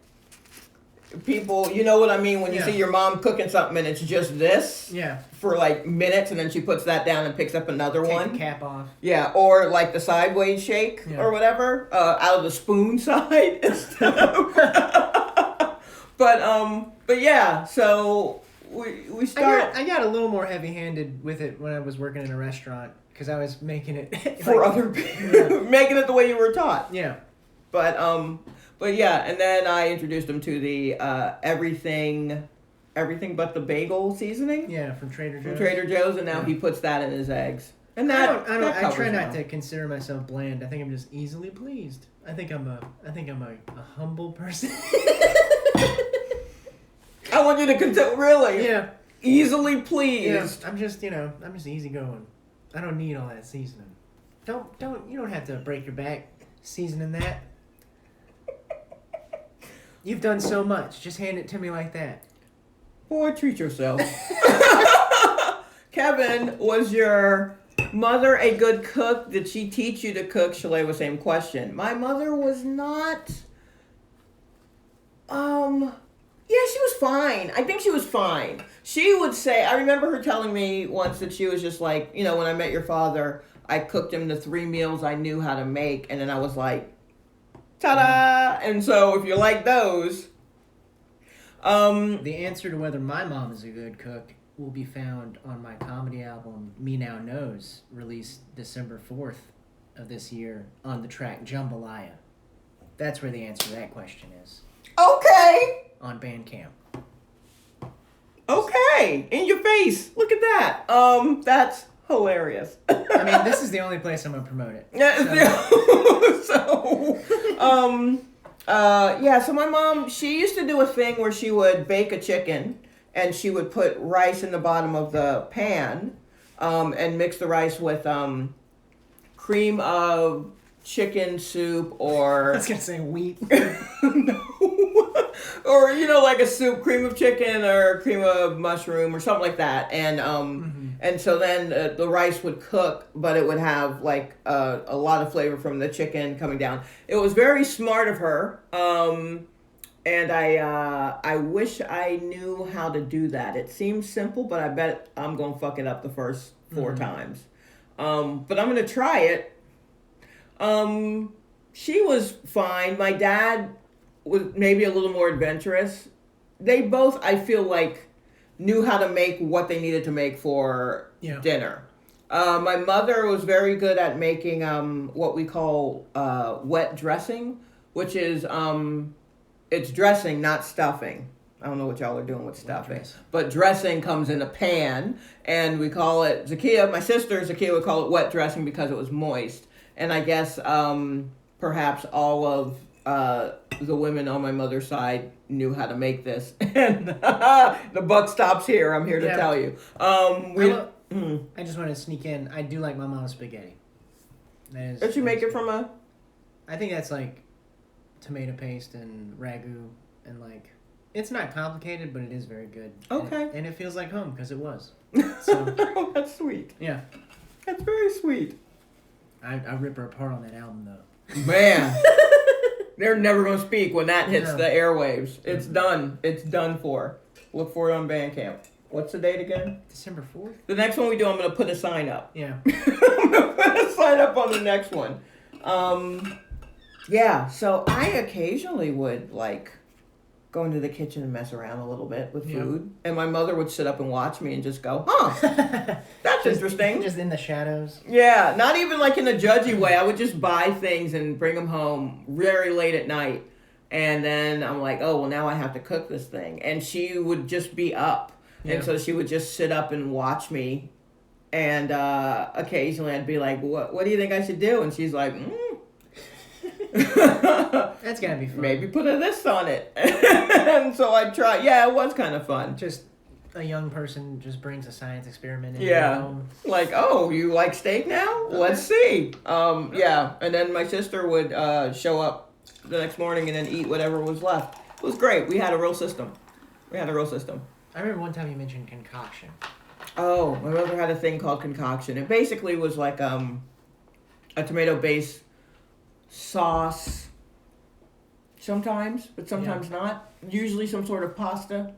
people, you know what I mean, when you see your mom cooking something and it's just this for like minutes, and then she puts that down and picks up another Take one. the cap off. Yeah, or like the sideways shake or whatever, out of the spoon side instead of. But yeah, so we start. I got a little more heavy-handed with it when I was working in a restaurant because I was making it for other people, making it the way you were taught. Yeah. But yeah, and then I introduced him to the everything but the bagel seasoning. Yeah, from Trader Joe's. From Trader Joe's, and now he puts that in his eggs. And that I try not to consider myself bland. I think I'm just easily pleased. I think I'm a humble person. I want you to really. Yeah. Easily pleased. Yeah, I'm just easygoing. I don't need all that seasoning. You don't have to break your back seasoning that. You've done so much. Just hand it to me like that. Boy, treat yourself. Kevin, was your mother a good cook? Did she teach you to cook? Shalay was same question. My mother was not. Yeah, she was fine. I think she was fine. She would say, I remember her telling me once that she was just like, you know, when I met your father, I cooked him the 3 meals I knew how to make, and then I was like, ta-da! And so if you like those... The answer to whether my mom is a good cook will be found on my comedy album, Me Now Knows, released December 4th of this year on the track Jambalaya. That's where the answer to that question is. Okay! On Bandcamp. Okay! In your face! Look at that! That's hilarious. I mean, this is the only place I'm gonna promote it. So my mom, she used to do a thing where she would bake a chicken and she would put rice in the bottom of the pan and mix the rice with cream of chicken soup or... I was gonna say wheat. No. Or, you know, like a soup, cream of chicken or cream of mushroom or something like that. And and so then the rice would cook, but it would have like a lot of flavor from the chicken coming down. It was very smart of her. And I wish I knew how to do that. It seems simple, but I bet I'm going to fuck it up the first 4 times. But I'm going to try it. She was fine. My dad was maybe a little more adventurous. They both, I feel like, knew how to make what they needed to make for dinner. My mother was very good at making what we call wet dressing, which is it's dressing, not stuffing. I don't know what y'all are doing with stuffing, but dressing comes in a pan, and we call it Zakia. My sister Zakia would call it wet dressing because it was moist, and I guess perhaps all of the women on my mother's side knew how to make this, and the buck stops here. I'm here to tell you. I just want to sneak in. I do like my mom's spaghetti. Did you make it from a? I think that's like tomato paste and ragu, and like it's not complicated, but it is very good. Okay. And it feels like home because it was. So. Oh, that's sweet. Yeah. That's very sweet. I rip her apart on that album though. Man. They're never going to speak when that hits the airwaves. It's done. It's done for. Look for it on Bandcamp. What's the date again? December 4th? The next one we do, I'm going to put a sign up. Yeah. I'm going to put a sign up on the next one. Yeah, so I occasionally would, like, go into the kitchen and mess around a little bit with food. And my mother would sit up and watch me and just go, that's interesting. Just in the shadows. Yeah, not even like in a judgy way. I would just buy things and bring them home very late at night. And then I'm like, oh, well, now I have to cook this thing. And she would just be up. Yeah. And so she would just sit up and watch me. And occasionally I'd be like, what do you think I should do? And she's like, That's gotta be fun. Maybe put a this on it. And so I tried. Yeah, it was kind of fun. Just a young person just brings a science experiment into your home. Like, oh, you like steak now? Okay. Let's see. Yeah. And then my sister would show up the next morning and then eat whatever was left. It was great. We had a real system. I remember one time you mentioned concoction. Oh, my mother had a thing called concoction. It basically was like a tomato-based sauce sometimes, but sometimes not. Usually some sort of pasta.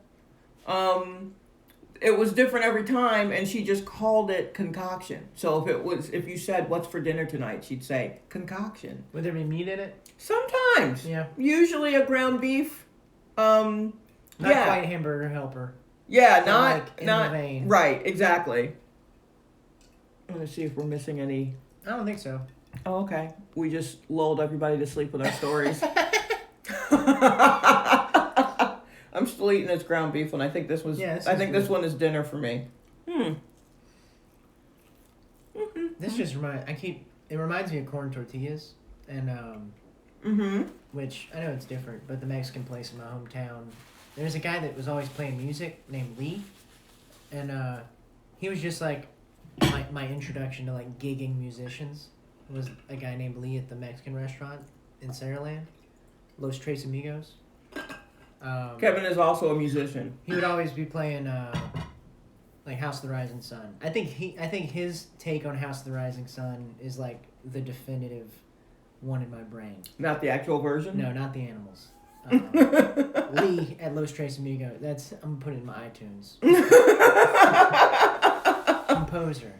It was different every time, and she just called it concoction. So if you said, what's for dinner tonight, she'd say, concoction. Would there be meat in it? Sometimes. Yeah. Usually a ground beef. Not quite hamburger helper. Yeah, not in the vein. Right, exactly. Let's see if we're missing any. I don't think so. Oh, okay. We just lulled everybody to sleep with our stories. I'm still eating this ground beef one. I think this was. Yeah, this one is dinner for me. This just reminds me of corn tortillas, and which I know it's different, but the Mexican place in my hometown, there's a guy that was always playing music named Lee, and he was just like my introduction to like gigging musicians. Was a guy named Lee at the Mexican restaurant in Saraland, Los Tres Amigos. Kevin is also a musician. He would always be playing like House of the Rising Sun. I think his take on House of the Rising Sun is like the definitive one in my brain. Not the actual version? No, not the animals. Lee at Los Tres Amigos. I'm gonna put it in my iTunes. Composer.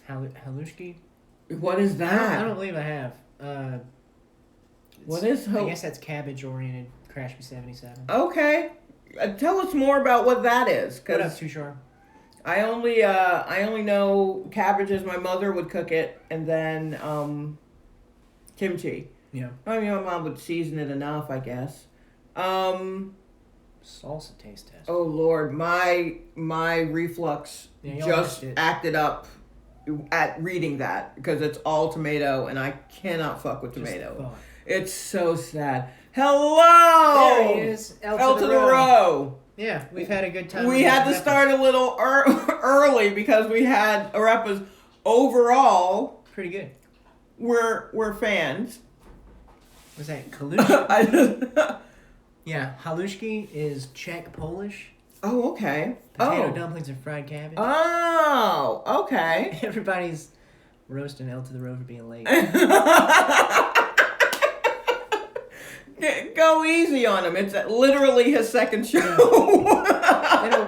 Halushki? What is that? I don't believe I have. What is I guess that's cabbage-oriented Crash Me 77. Okay. Tell us more about what that is. What up, Too Sure? I only know cabbages. My mother would cook it, and then kimchi. Yeah. I mean, my mom would season it enough, I guess. Salsa taste test. Oh Lord, my reflux just acted up at reading that because it's all tomato, and I cannot fuck with tomato. It's so sad. Hello! There he is. L to the row. Yeah, we've had a good time. We had to start a little early because we had Arepas. Overall, pretty good. We're fans. Was that Kalushki? Yeah, Halushki is Czech Polish. Oh, okay. Potato dumplings and fried cabbage. Oh, okay. Everybody's roasting L to the row for being late. Go easy on him. It's literally his second show.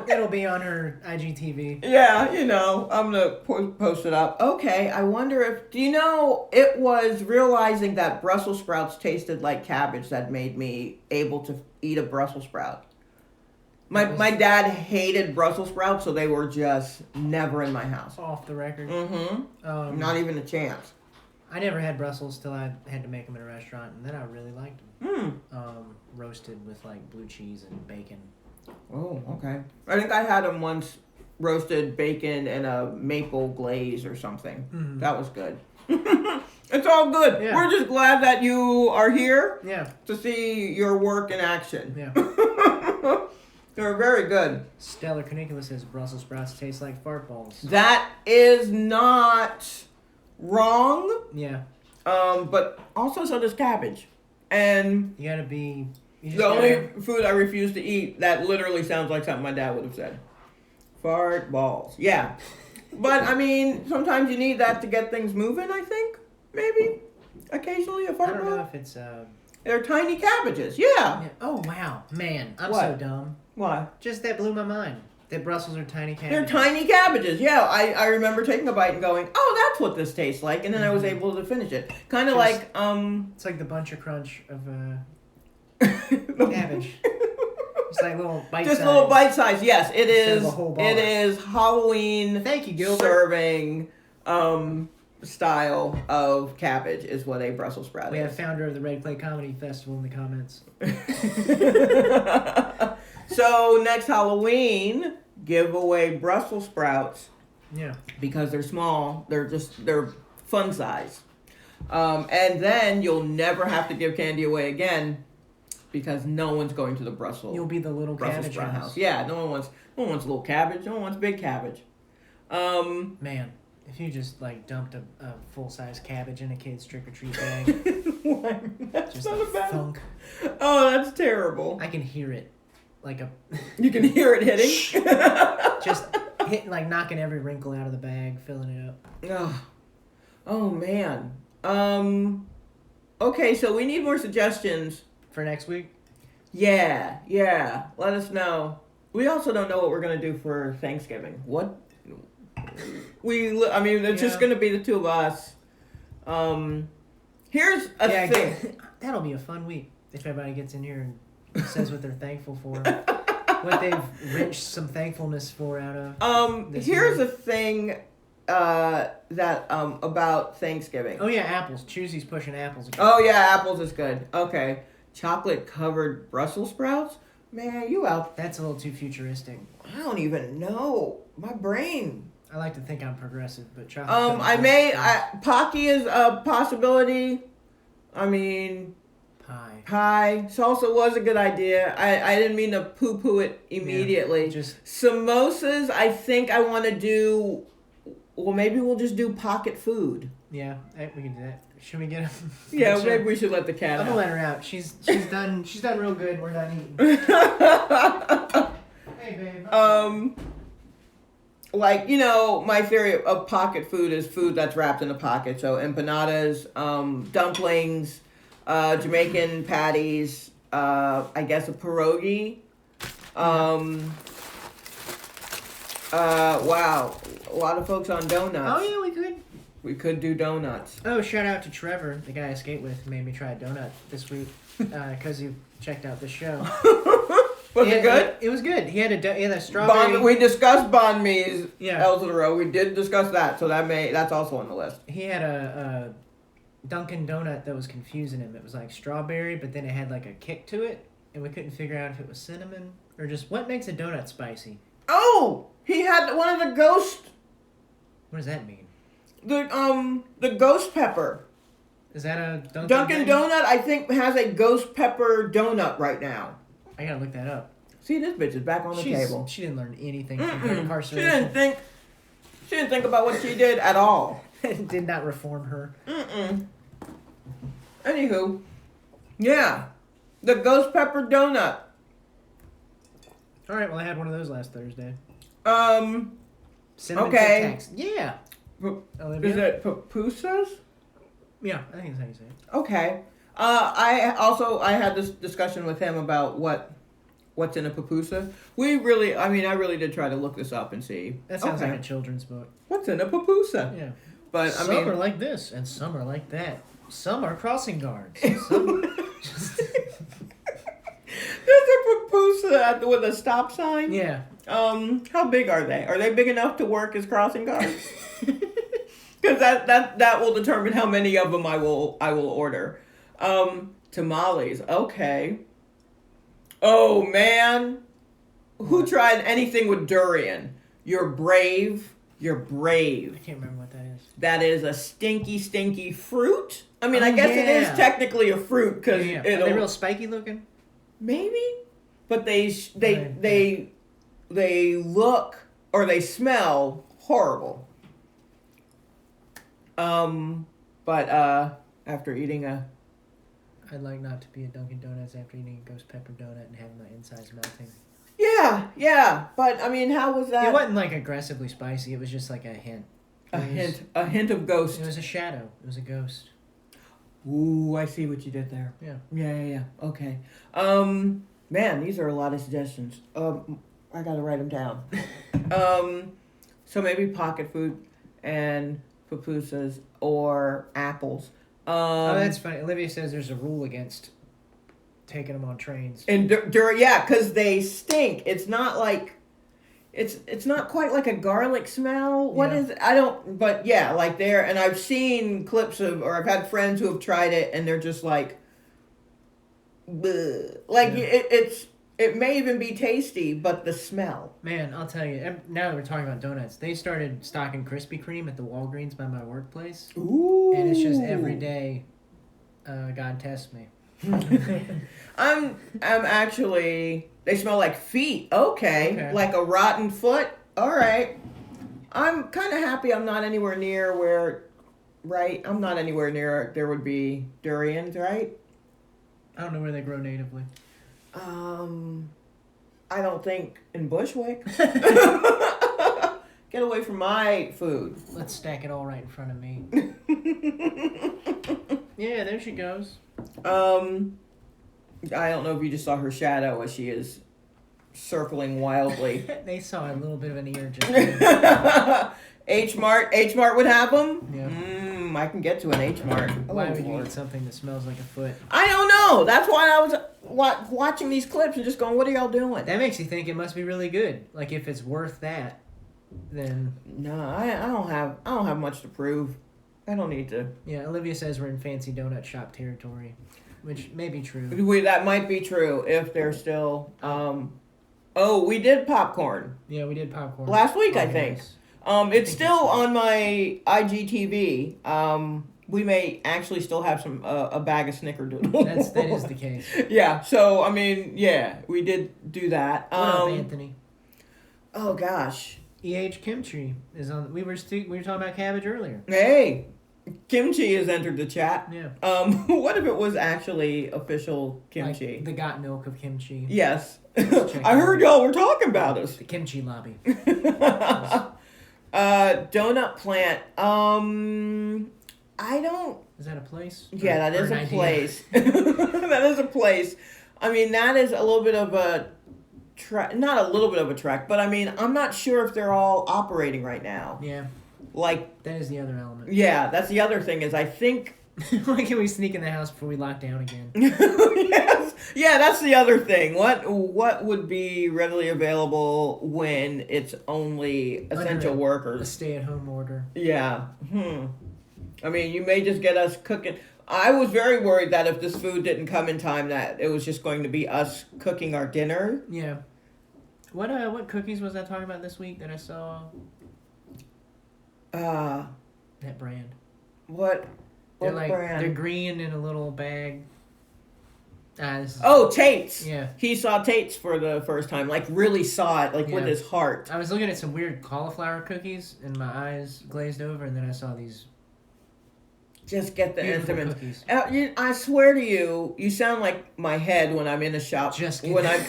It'll be on her IGTV. Yeah, I'm going to post it up. Okay, I wonder if... Do you know, it was realizing that Brussels sprouts tasted like cabbage that made me able to eat a Brussels sprout. My dad hated Brussels sprouts, so they were just never in my house. Off the record? Mm-hmm. Not even a chance. I never had Brussels till I had to make them in a restaurant, and then I really liked them. Roasted with like blue cheese and bacon. Oh, okay. I think I had them once, roasted bacon and a maple glaze or something. Mm-hmm. That was good. It's all good. Yeah. We're just glad that you are here. Yeah. To see your work in action. Yeah. They're very good. Stellar Canicula says Brussels sprouts taste like fart balls. That is not wrong. Yeah. But also so does cabbage. And you gotta be... The only food I refuse to eat that literally sounds like something my dad would have said. Fart balls. Yeah. But, I mean, sometimes you need that to get things moving, I think. Maybe. Occasionally a fart ball. I don't know if it's They're tiny cabbages. Yeah. Yeah. Oh wow, man, I'm What? so dumb. Why? Just that blew my mind. That Brussels are tiny They're cabbages. tiny cabbages. Yeah, I remember taking a bite and going, "Oh, that's what this tastes like," and then I was able to finish it. Kind of Just- like It's like the bunch of crunch of the- cabbage. It's like little bite. Just little bite size. Yes, it Instead is. of a whole bar. It is Halloween Thank you, Gilbert. serving style of cabbage is what a Brussels sprout We have is. founder of the Red Clay Comedy Festival in the comments. So next Halloween, give away Brussels sprouts Yeah. because they're small. They're fun size. And then you'll never have to give candy away again because no one's going to the You'll be the little Brussels cabbage sprout house. house. Yeah, no one wants little cabbage. No one wants big cabbage. Man, if you just like dumped a full size cabbage in a kid's trick or treat bag, Why? That's just not a a bad. thunk. Oh, that's terrible. I can hear it, like a You can hear it hitting. just hitting, like knocking every wrinkle out of the bag, filling it up. Oh man. Okay, so we need more suggestions. For next week, Yeah. Let us know. We also don't know what we're gonna do for Thanksgiving. What? It's just Yeah. gonna be the two of us. Here's a thing. That'll be a fun week if everybody gets in here and says what they're thankful for, what they've wrenched some thankfulness for out of. This Here's year. a thing that about Thanksgiving. Oh yeah, apples. Choosey's pushing apples again. Oh yeah, apples is good. Okay, chocolate covered Brussels sprouts. Man, you out? That's a little too futuristic. I don't even know. My brain. I like to think I'm progressive, but chocolate. Pocky is a possibility. I mean, Pie. pie. Salsa was a good idea. I didn't mean to poo-poo it immediately. Yeah, just Samosas, I think I want to do. Well, maybe we'll just do pocket food. yeah, we can do that. Should we get him? Yeah, Sure. maybe we should let the cat I'm out. gonna let her out. She's done. She's done real good. We're done eating. Hey, babe. Like, my theory of pocket food is food that's wrapped in a pocket. So empanadas, dumplings, Jamaican patties, I guess a pierogi. Wow, a lot of folks on donuts. Oh yeah, we could. We could do donuts. Oh, shout out to Trevor, the guy I skate with, who made me try a donut this week because he checked out the show. Was it good? It was good. He had a strawberry. We discussed banh mi's Yeah. L's of the row. We did discuss that, so that's also on the list. He had a Dunkin' Donut that was confusing him. It was like strawberry, but then it had like a kick to it, and we couldn't figure out if it was cinnamon or just what makes a donut spicy. Oh, he had one of the ghost, What does that mean? the ghost pepper. Is that a Dunkin' Donut, I think, has a ghost pepper donut right now. I gotta look that up. See, this bitch is back on the table. She didn't learn anything from her She incarceration. didn't think about what she did at all. Did not reform her. Anywho, yeah, the ghost pepper donut. All right, well I had one of those last Thursday. Cinnamon Okay. Tic Tacs. Yeah. Olivia? Is it pupusas? Yeah, I think that's how you say it. Okay. I had this discussion with him about what's in a pupusa. I really did try to look this up and see. That sounds like a children's book. What's in a pupusa? Yeah. But Some are like this, and some are like that. Some are crossing guards. Some just... There's a pupusa with a stop sign. Yeah. How big are they? Are they big enough to work as crossing guards? Because that will determine how many of them I will order. Tamales. Okay. Oh man, who tried anything with durian? You're brave. You're brave. I can't remember what that is. That is a stinky fruit. I mean, I Oh, guess it is yeah. technically a fruit because Yeah. Are they real spiky looking? maybe, but they look or they smell horrible. But after eating I'd like not to be a Dunkin' Donuts after eating a ghost pepper donut and having my insides melting. yeah, but I mean, how was that? It wasn't like aggressively spicy. It was just like a hint. A hint of ghost. It was a shadow. It was a ghost. Ooh, I see what you did there. Yeah. Yeah. Okay. Man, these are a lot of suggestions. I gotta write them down. So maybe pocket food and pupusas or apples. Oh, that's funny. Olivia says there's a rule against taking them on trains. And yeah, because they stink. It's not like, it's not quite like a garlic smell. What is it? I don't, but yeah, like there, and I've seen clips of, or I've had friends who have tried it, and they're just like, bleh. Like it may even be tasty, but the smell. Man, I'll tell you, now that we're talking about donuts, they started stocking Krispy Kreme at the Walgreens by my workplace. Ooh. And it's just every day, God test me. I'm actually, they smell like feet. Okay. Like a rotten foot. All right. I'm kind of happy I'm not anywhere near where, right? I'm not anywhere near, there would be durians, right? I don't know where they grow natively. I don't think in Bushwick. Get away from my food. Let's stack it all right in front of me. Yeah, there she goes. I don't know if you just saw her shadow as she is circling wildly. They saw a little bit of an ear just H-Mart would have them? Yeah. I can get to an H-Mart. Why would you eat something that smells like a foot? I don't know. That's why I was watching these clips and just going, what are y'all doing? That makes you think it must be really good. Like, if it's worth that, then... No, I don't have much to prove. I don't need to. Yeah, Olivia says we're in fancy donut shop territory, which may be true. That might be true if they're still... Oh, we did popcorn. Yeah, we did popcorn. Last week, I think. It's still on my IGTV. We may actually still have some a bag of Snickerdoodle. That is the case. Yeah. So I mean, yeah, we did do that. What up, Anthony? Oh gosh. Kimchi is on. We were talking about cabbage earlier. Hey, kimchi has entered the chat. Yeah. What if it was actually official kimchi? Like the got milk of kimchi. Yes. I heard y'all were talking about us. The kimchi lobby. Donut plant. I don't. Is that a place? Yeah, that is a place. That is a place. I mean, that is a little bit of a trek. Not a little bit of a trek, but I mean, I'm not sure if they're all operating right now. Yeah. Like. That is the other element. Yeah, that's the other thing is I think. Why can we sneak in the house before we lock down again? Yes. Yeah, that's the other thing. What would be readily available when it's only essential workers? A stay-at-home order. Yeah. I mean, you may just get us cooking. I was very worried that if this food didn't come in time, that it was just going to be us cooking our dinner. Yeah. What cookies was I talking about this week that I saw? That brand. What brand? They're green in a little bag. Tate's. Yeah. He saw Tate's for the first time. Like, really saw it, with his heart. I was looking at some weird cauliflower cookies, and my eyes glazed over, and then I saw these. Just get the intimate cookies. I swear to you, you sound like my head when I'm in a shop. When I'm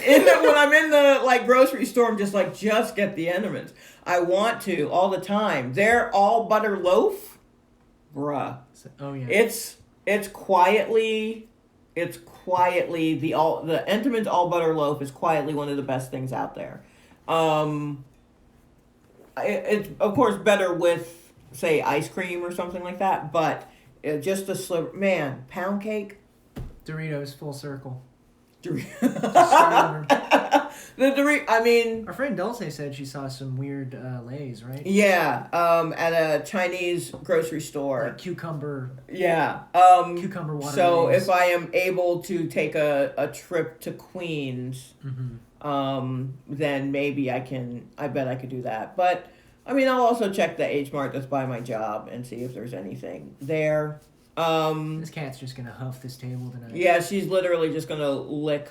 in the grocery store, I'm just like, just get the intimates. I want to all the time. They're all butter loaf, bruh. Oh yeah. It's quietly the Entenmann's all butter loaf is quietly one of the best things out there. It's of course better with say ice cream or something like that, but just a sliver, man. Pound cake, Doritos full circle. I mean, our friend Dulce said she saw some weird Lays, right? Yeah, at a Chinese grocery store. Like cucumber. Yeah. Cucumber water. So Lays. if I am able to take a trip to Queens, then maybe I bet I could do that. But I mean, I'll also check the H-Mart that's by my job and see if there's anything there. This cat's just gonna huff this table tonight. Yeah, she's literally just gonna lick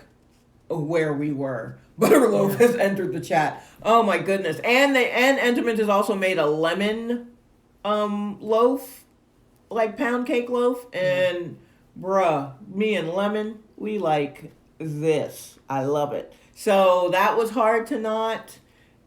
where we were. Butterloaf has entered the chat. Oh my goodness! And Entenmann's has also made a lemon, loaf, like pound cake loaf. And bruh, me and lemon, we like this. I love it. So that was hard to not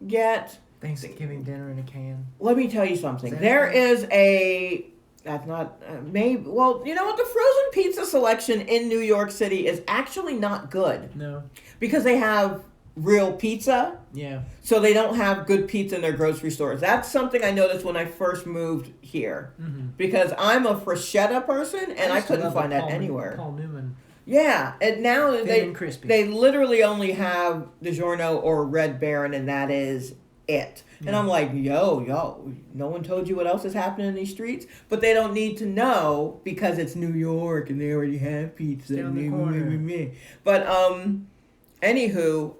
get. Thanksgiving dinner in a can. Let me tell you something. There is a That's not maybe. Well, you know what? The frozen pizza selection in New York City is actually not good No. because they have real pizza. Yeah. So they don't have good pizza in their grocery stores. That's something I noticed when I first moved here because I'm a bruschetta person and I used to couldn't love find the that anywhere. Paul Newman. Yeah, and now Thin they and crispy. they literally only have DiGiorno or Red Baron, and that is it. And I'm like, yo, no one told you what else is happening in these streets, but they don't need to know because it's New York and they already have pizza. Stay on the corner. But anywho,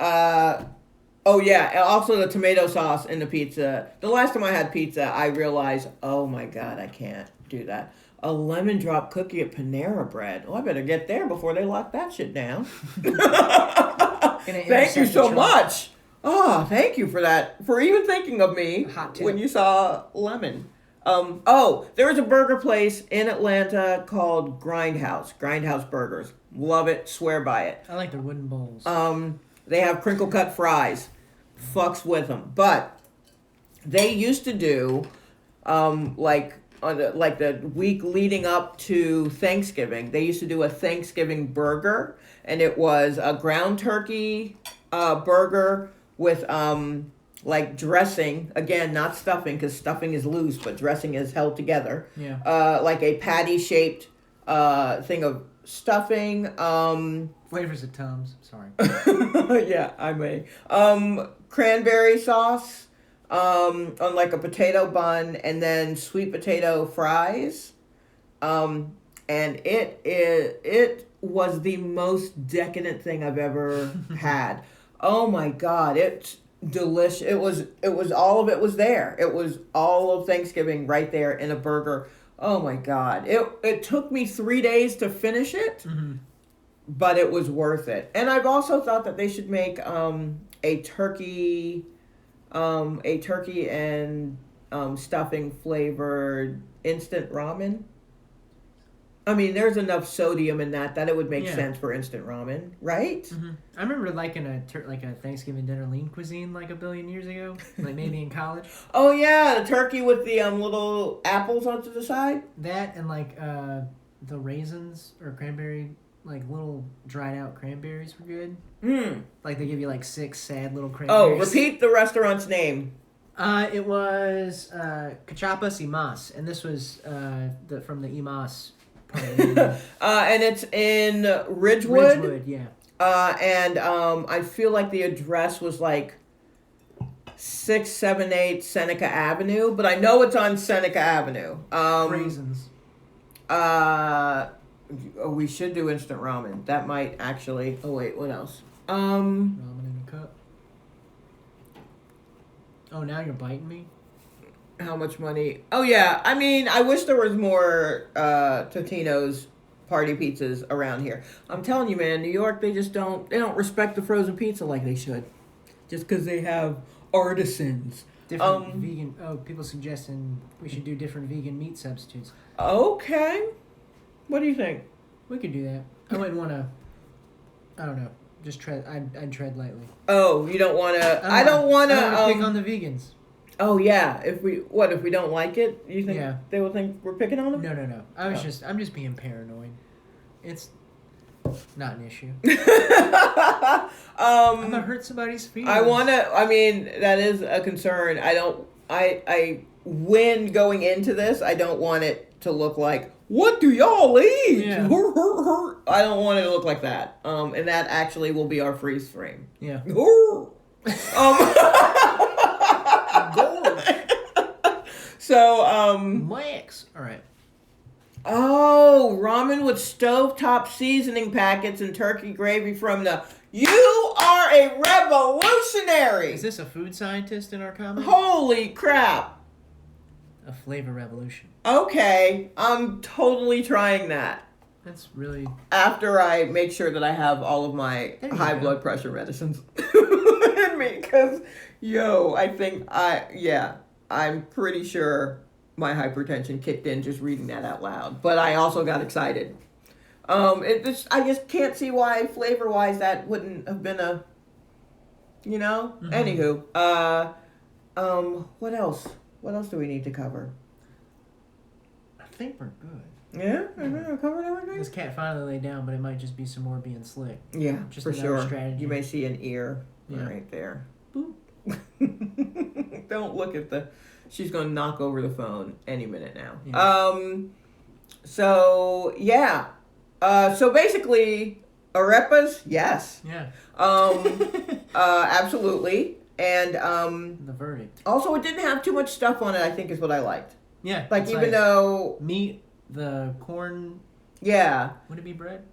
oh yeah, and also the tomato sauce in the pizza. The last time I had pizza, I realized, oh my god, I can't do that. A lemon drop cookie at Panera Bread. Oh, I better get there before they lock that shit down. Thank you so much. Oh, thank you for that. For even thinking of me Hot tip. when you saw lemon. There is a burger place in Atlanta called Grindhouse Burgers. Love it, swear by it. I like the wooden bowls. They have crinkle cut fries. Fucks with them. But they used to do, the week leading up to Thanksgiving, they used to do a Thanksgiving burger, and it was a ground turkey burger with dressing, again, not stuffing because stuffing is loose, but dressing is held together. Yeah. Like a patty shaped thing of stuffing. Flavors of Tums. Sorry. Yeah, I may. Cranberry sauce. On like a potato bun, and then sweet potato fries, and it was the most decadent thing I've ever had. Oh my god, it's delicious. It was all of it was there. It was all of Thanksgiving right there in a burger. Oh my god, it took me 3 days to finish it, but it was worth it. And I've also thought that they should make a turkey and stuffing flavored instant ramen. I mean, there's enough sodium in that it would make sense for instant ramen, right? I remember liking a Thanksgiving dinner lean cuisine like a billion years ago, like maybe in college. Oh yeah, the turkey with the little apples onto the side. That and the raisins or cranberry, like little dried out cranberries were good. Like they give you like 6 sad little cranberries. Oh, repeat the restaurant's name. It was Cachapas y Mas, and this was from the Imas part of the and it's in Ridgewood. Ridgewood, yeah. And I feel like the address was like 678 Seneca Avenue, but I know it's on Seneca Avenue. Raisins. We should do instant ramen. That might actually. Oh wait, what else? Ramen in a cup. Oh, now you're biting me? How much money? Oh yeah, I mean, I wish there was more Totino's party pizzas around here. I'm telling you, man, New York, they don't respect the frozen pizza like they should. Just because they have artisans. Different vegan. Oh, people suggesting we should do different vegan meat substitutes. Okay. What do you think? We could do that. I wouldn't want to. I don't know. Just tread. I'd tread lightly. Oh, you don't want to. I don't want to. Pick on the vegans. Oh yeah. If we don't like it, you think they will think we're picking on them? No. I'm just being paranoid. It's not an issue. I'm gonna hurt somebody's feelings. I mean, that is a concern. When going into this, I don't want it to look like, what do y'all eat? Yeah. I don't want it to look like that. And that actually will be our freeze frame. Yeah. So, Max. All right. Oh, ramen with stovetop seasoning packets and turkey gravy from the... You are a revolutionary! Is this a food scientist in our comment? Holy crap. A flavor revolution. Okay, I'm totally trying that. That's really... After I make sure that I have all of my high blood pressure medicines in me. Because, I'm pretty sure my hypertension kicked in just reading that out loud. But I also got excited. I just can't see why, flavor-wise, that wouldn't have been a... Anywho. What else? What else do we need to cover? think we're good. Yeah, I covered everything. This cat finally laid down, but it might just be some more being slick. Yeah, just for sure. Strategy. You may see an ear right there. Boop. Don't look at the. She's gonna knock over the phone any minute now. Yeah. So yeah. So basically, arepas, yes. Yeah. Absolutely. And the verdict. Also, it didn't have too much stuff on it, I think, is what I liked. Yeah. Like, even though meat, the corn. Yeah. Would it be bread?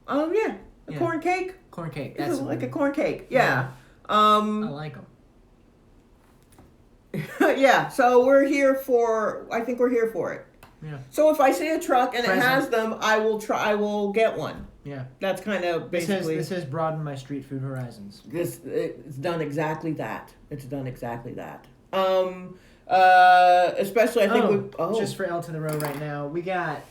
Yeah. A corn cake. Corn cake. That's like a corn cake. Yeah. I like them. Yeah. So we're here for. I think we're here for it. Yeah. So if I see a truck and it has them, I will try. I will get one. Yeah. That's kind of basically. This has broadened my street food horizons. It's done exactly that. It's done exactly that. Especially I think just for L to the row right now, we got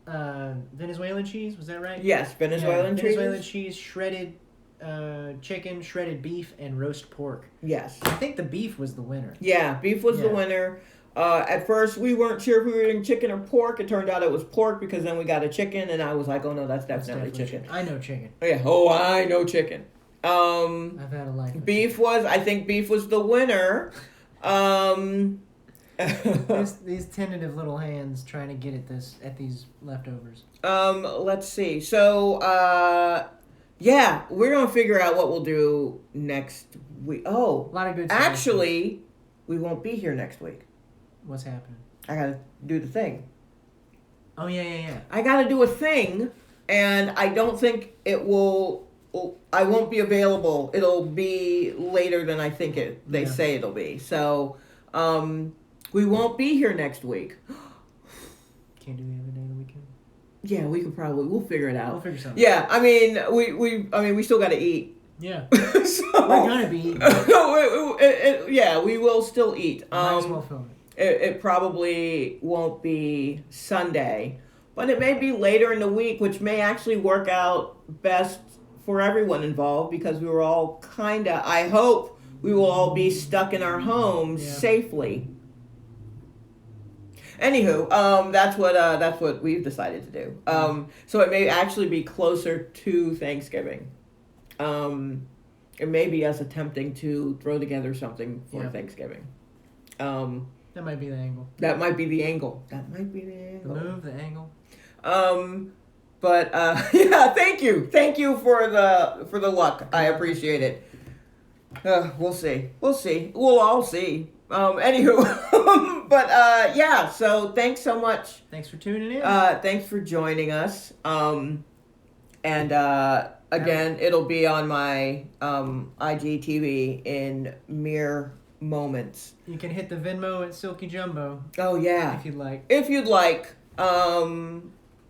Venezuelan cheese. Was that right? Yes, Venezuelan cheese. Venezuelan cheese, shredded chicken, shredded beef, and roast pork. Yes. I think the beef was the winner. Yeah, beef was the winner. At first, we weren't sure if we were eating chicken or pork. It turned out it was pork because then we got a chicken, and I was like, "Oh no, that's definitely chicken." I know chicken. Oh yeah. Oh, I know chicken. I've had a life. I think beef was the winner. These tentative little hands trying to get at these leftovers. Let's see. So, yeah, we're gonna figure out what we'll do next week. Oh, a lot of good. Actually, we won't be here next week. What's happening? I gotta do the thing. Oh yeah. I gotta do a thing, and I don't think it will. I won't be available. It'll be later than I think they say it'll be. So, we won't be here next week. Can't do the other day of the weekend. Yeah, we'll figure it out. We'll figure something. Yeah, I mean, we still got to eat. Yeah. So, we're gonna be eating. Yeah, we will still eat. Might as well film it. It probably won't be Sunday, but it may be later in the week, which may actually work out best for everyone involved because we were all I hope we will all be stuck in our homes safely. Anywho, that's what we've decided to do. So it may actually be closer to Thanksgiving. It may be us attempting to throw together something for Thanksgiving. That might be the angle. That might be the angle. The move, the angle. But yeah, thank you for the luck. I appreciate it. We'll see. We'll all see. Anywho, but yeah. So thanks so much. Thanks for tuning in. Thanks for joining us. And again, it'll be on my IGTV in mere moments. You can hit the Venmo at Silky Jumbo. Oh yeah. If you'd like.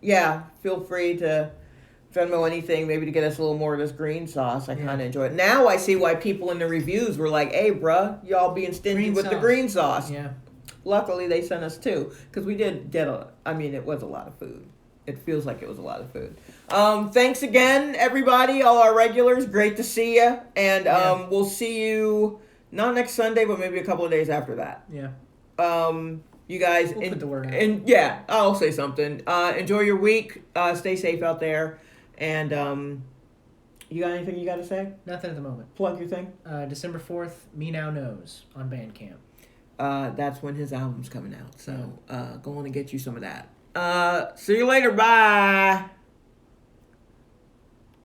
Yeah, feel free to Venmo anything, maybe to get us a little more of this green sauce. I kind of enjoy it. Now I see why people in the reviews were like, "Hey, bruh, y'all being stingy with the green sauce." Yeah. Luckily, they sent us two, because we did get it was a lot of food. It feels like it was a lot of food. Thanks again, everybody, all our regulars. Great to see you. And we'll see you, not next Sunday, but maybe a couple of days after that. Yeah. You guys, we'll put the word out. And yeah, I'll say something. Enjoy your week. Stay safe out there. And you got anything you got to say? Nothing at the moment. Plug your thing. December 4th, Me Now Knows on Bandcamp. That's when his album's coming out. So go on and get you some of that. See you later. Bye.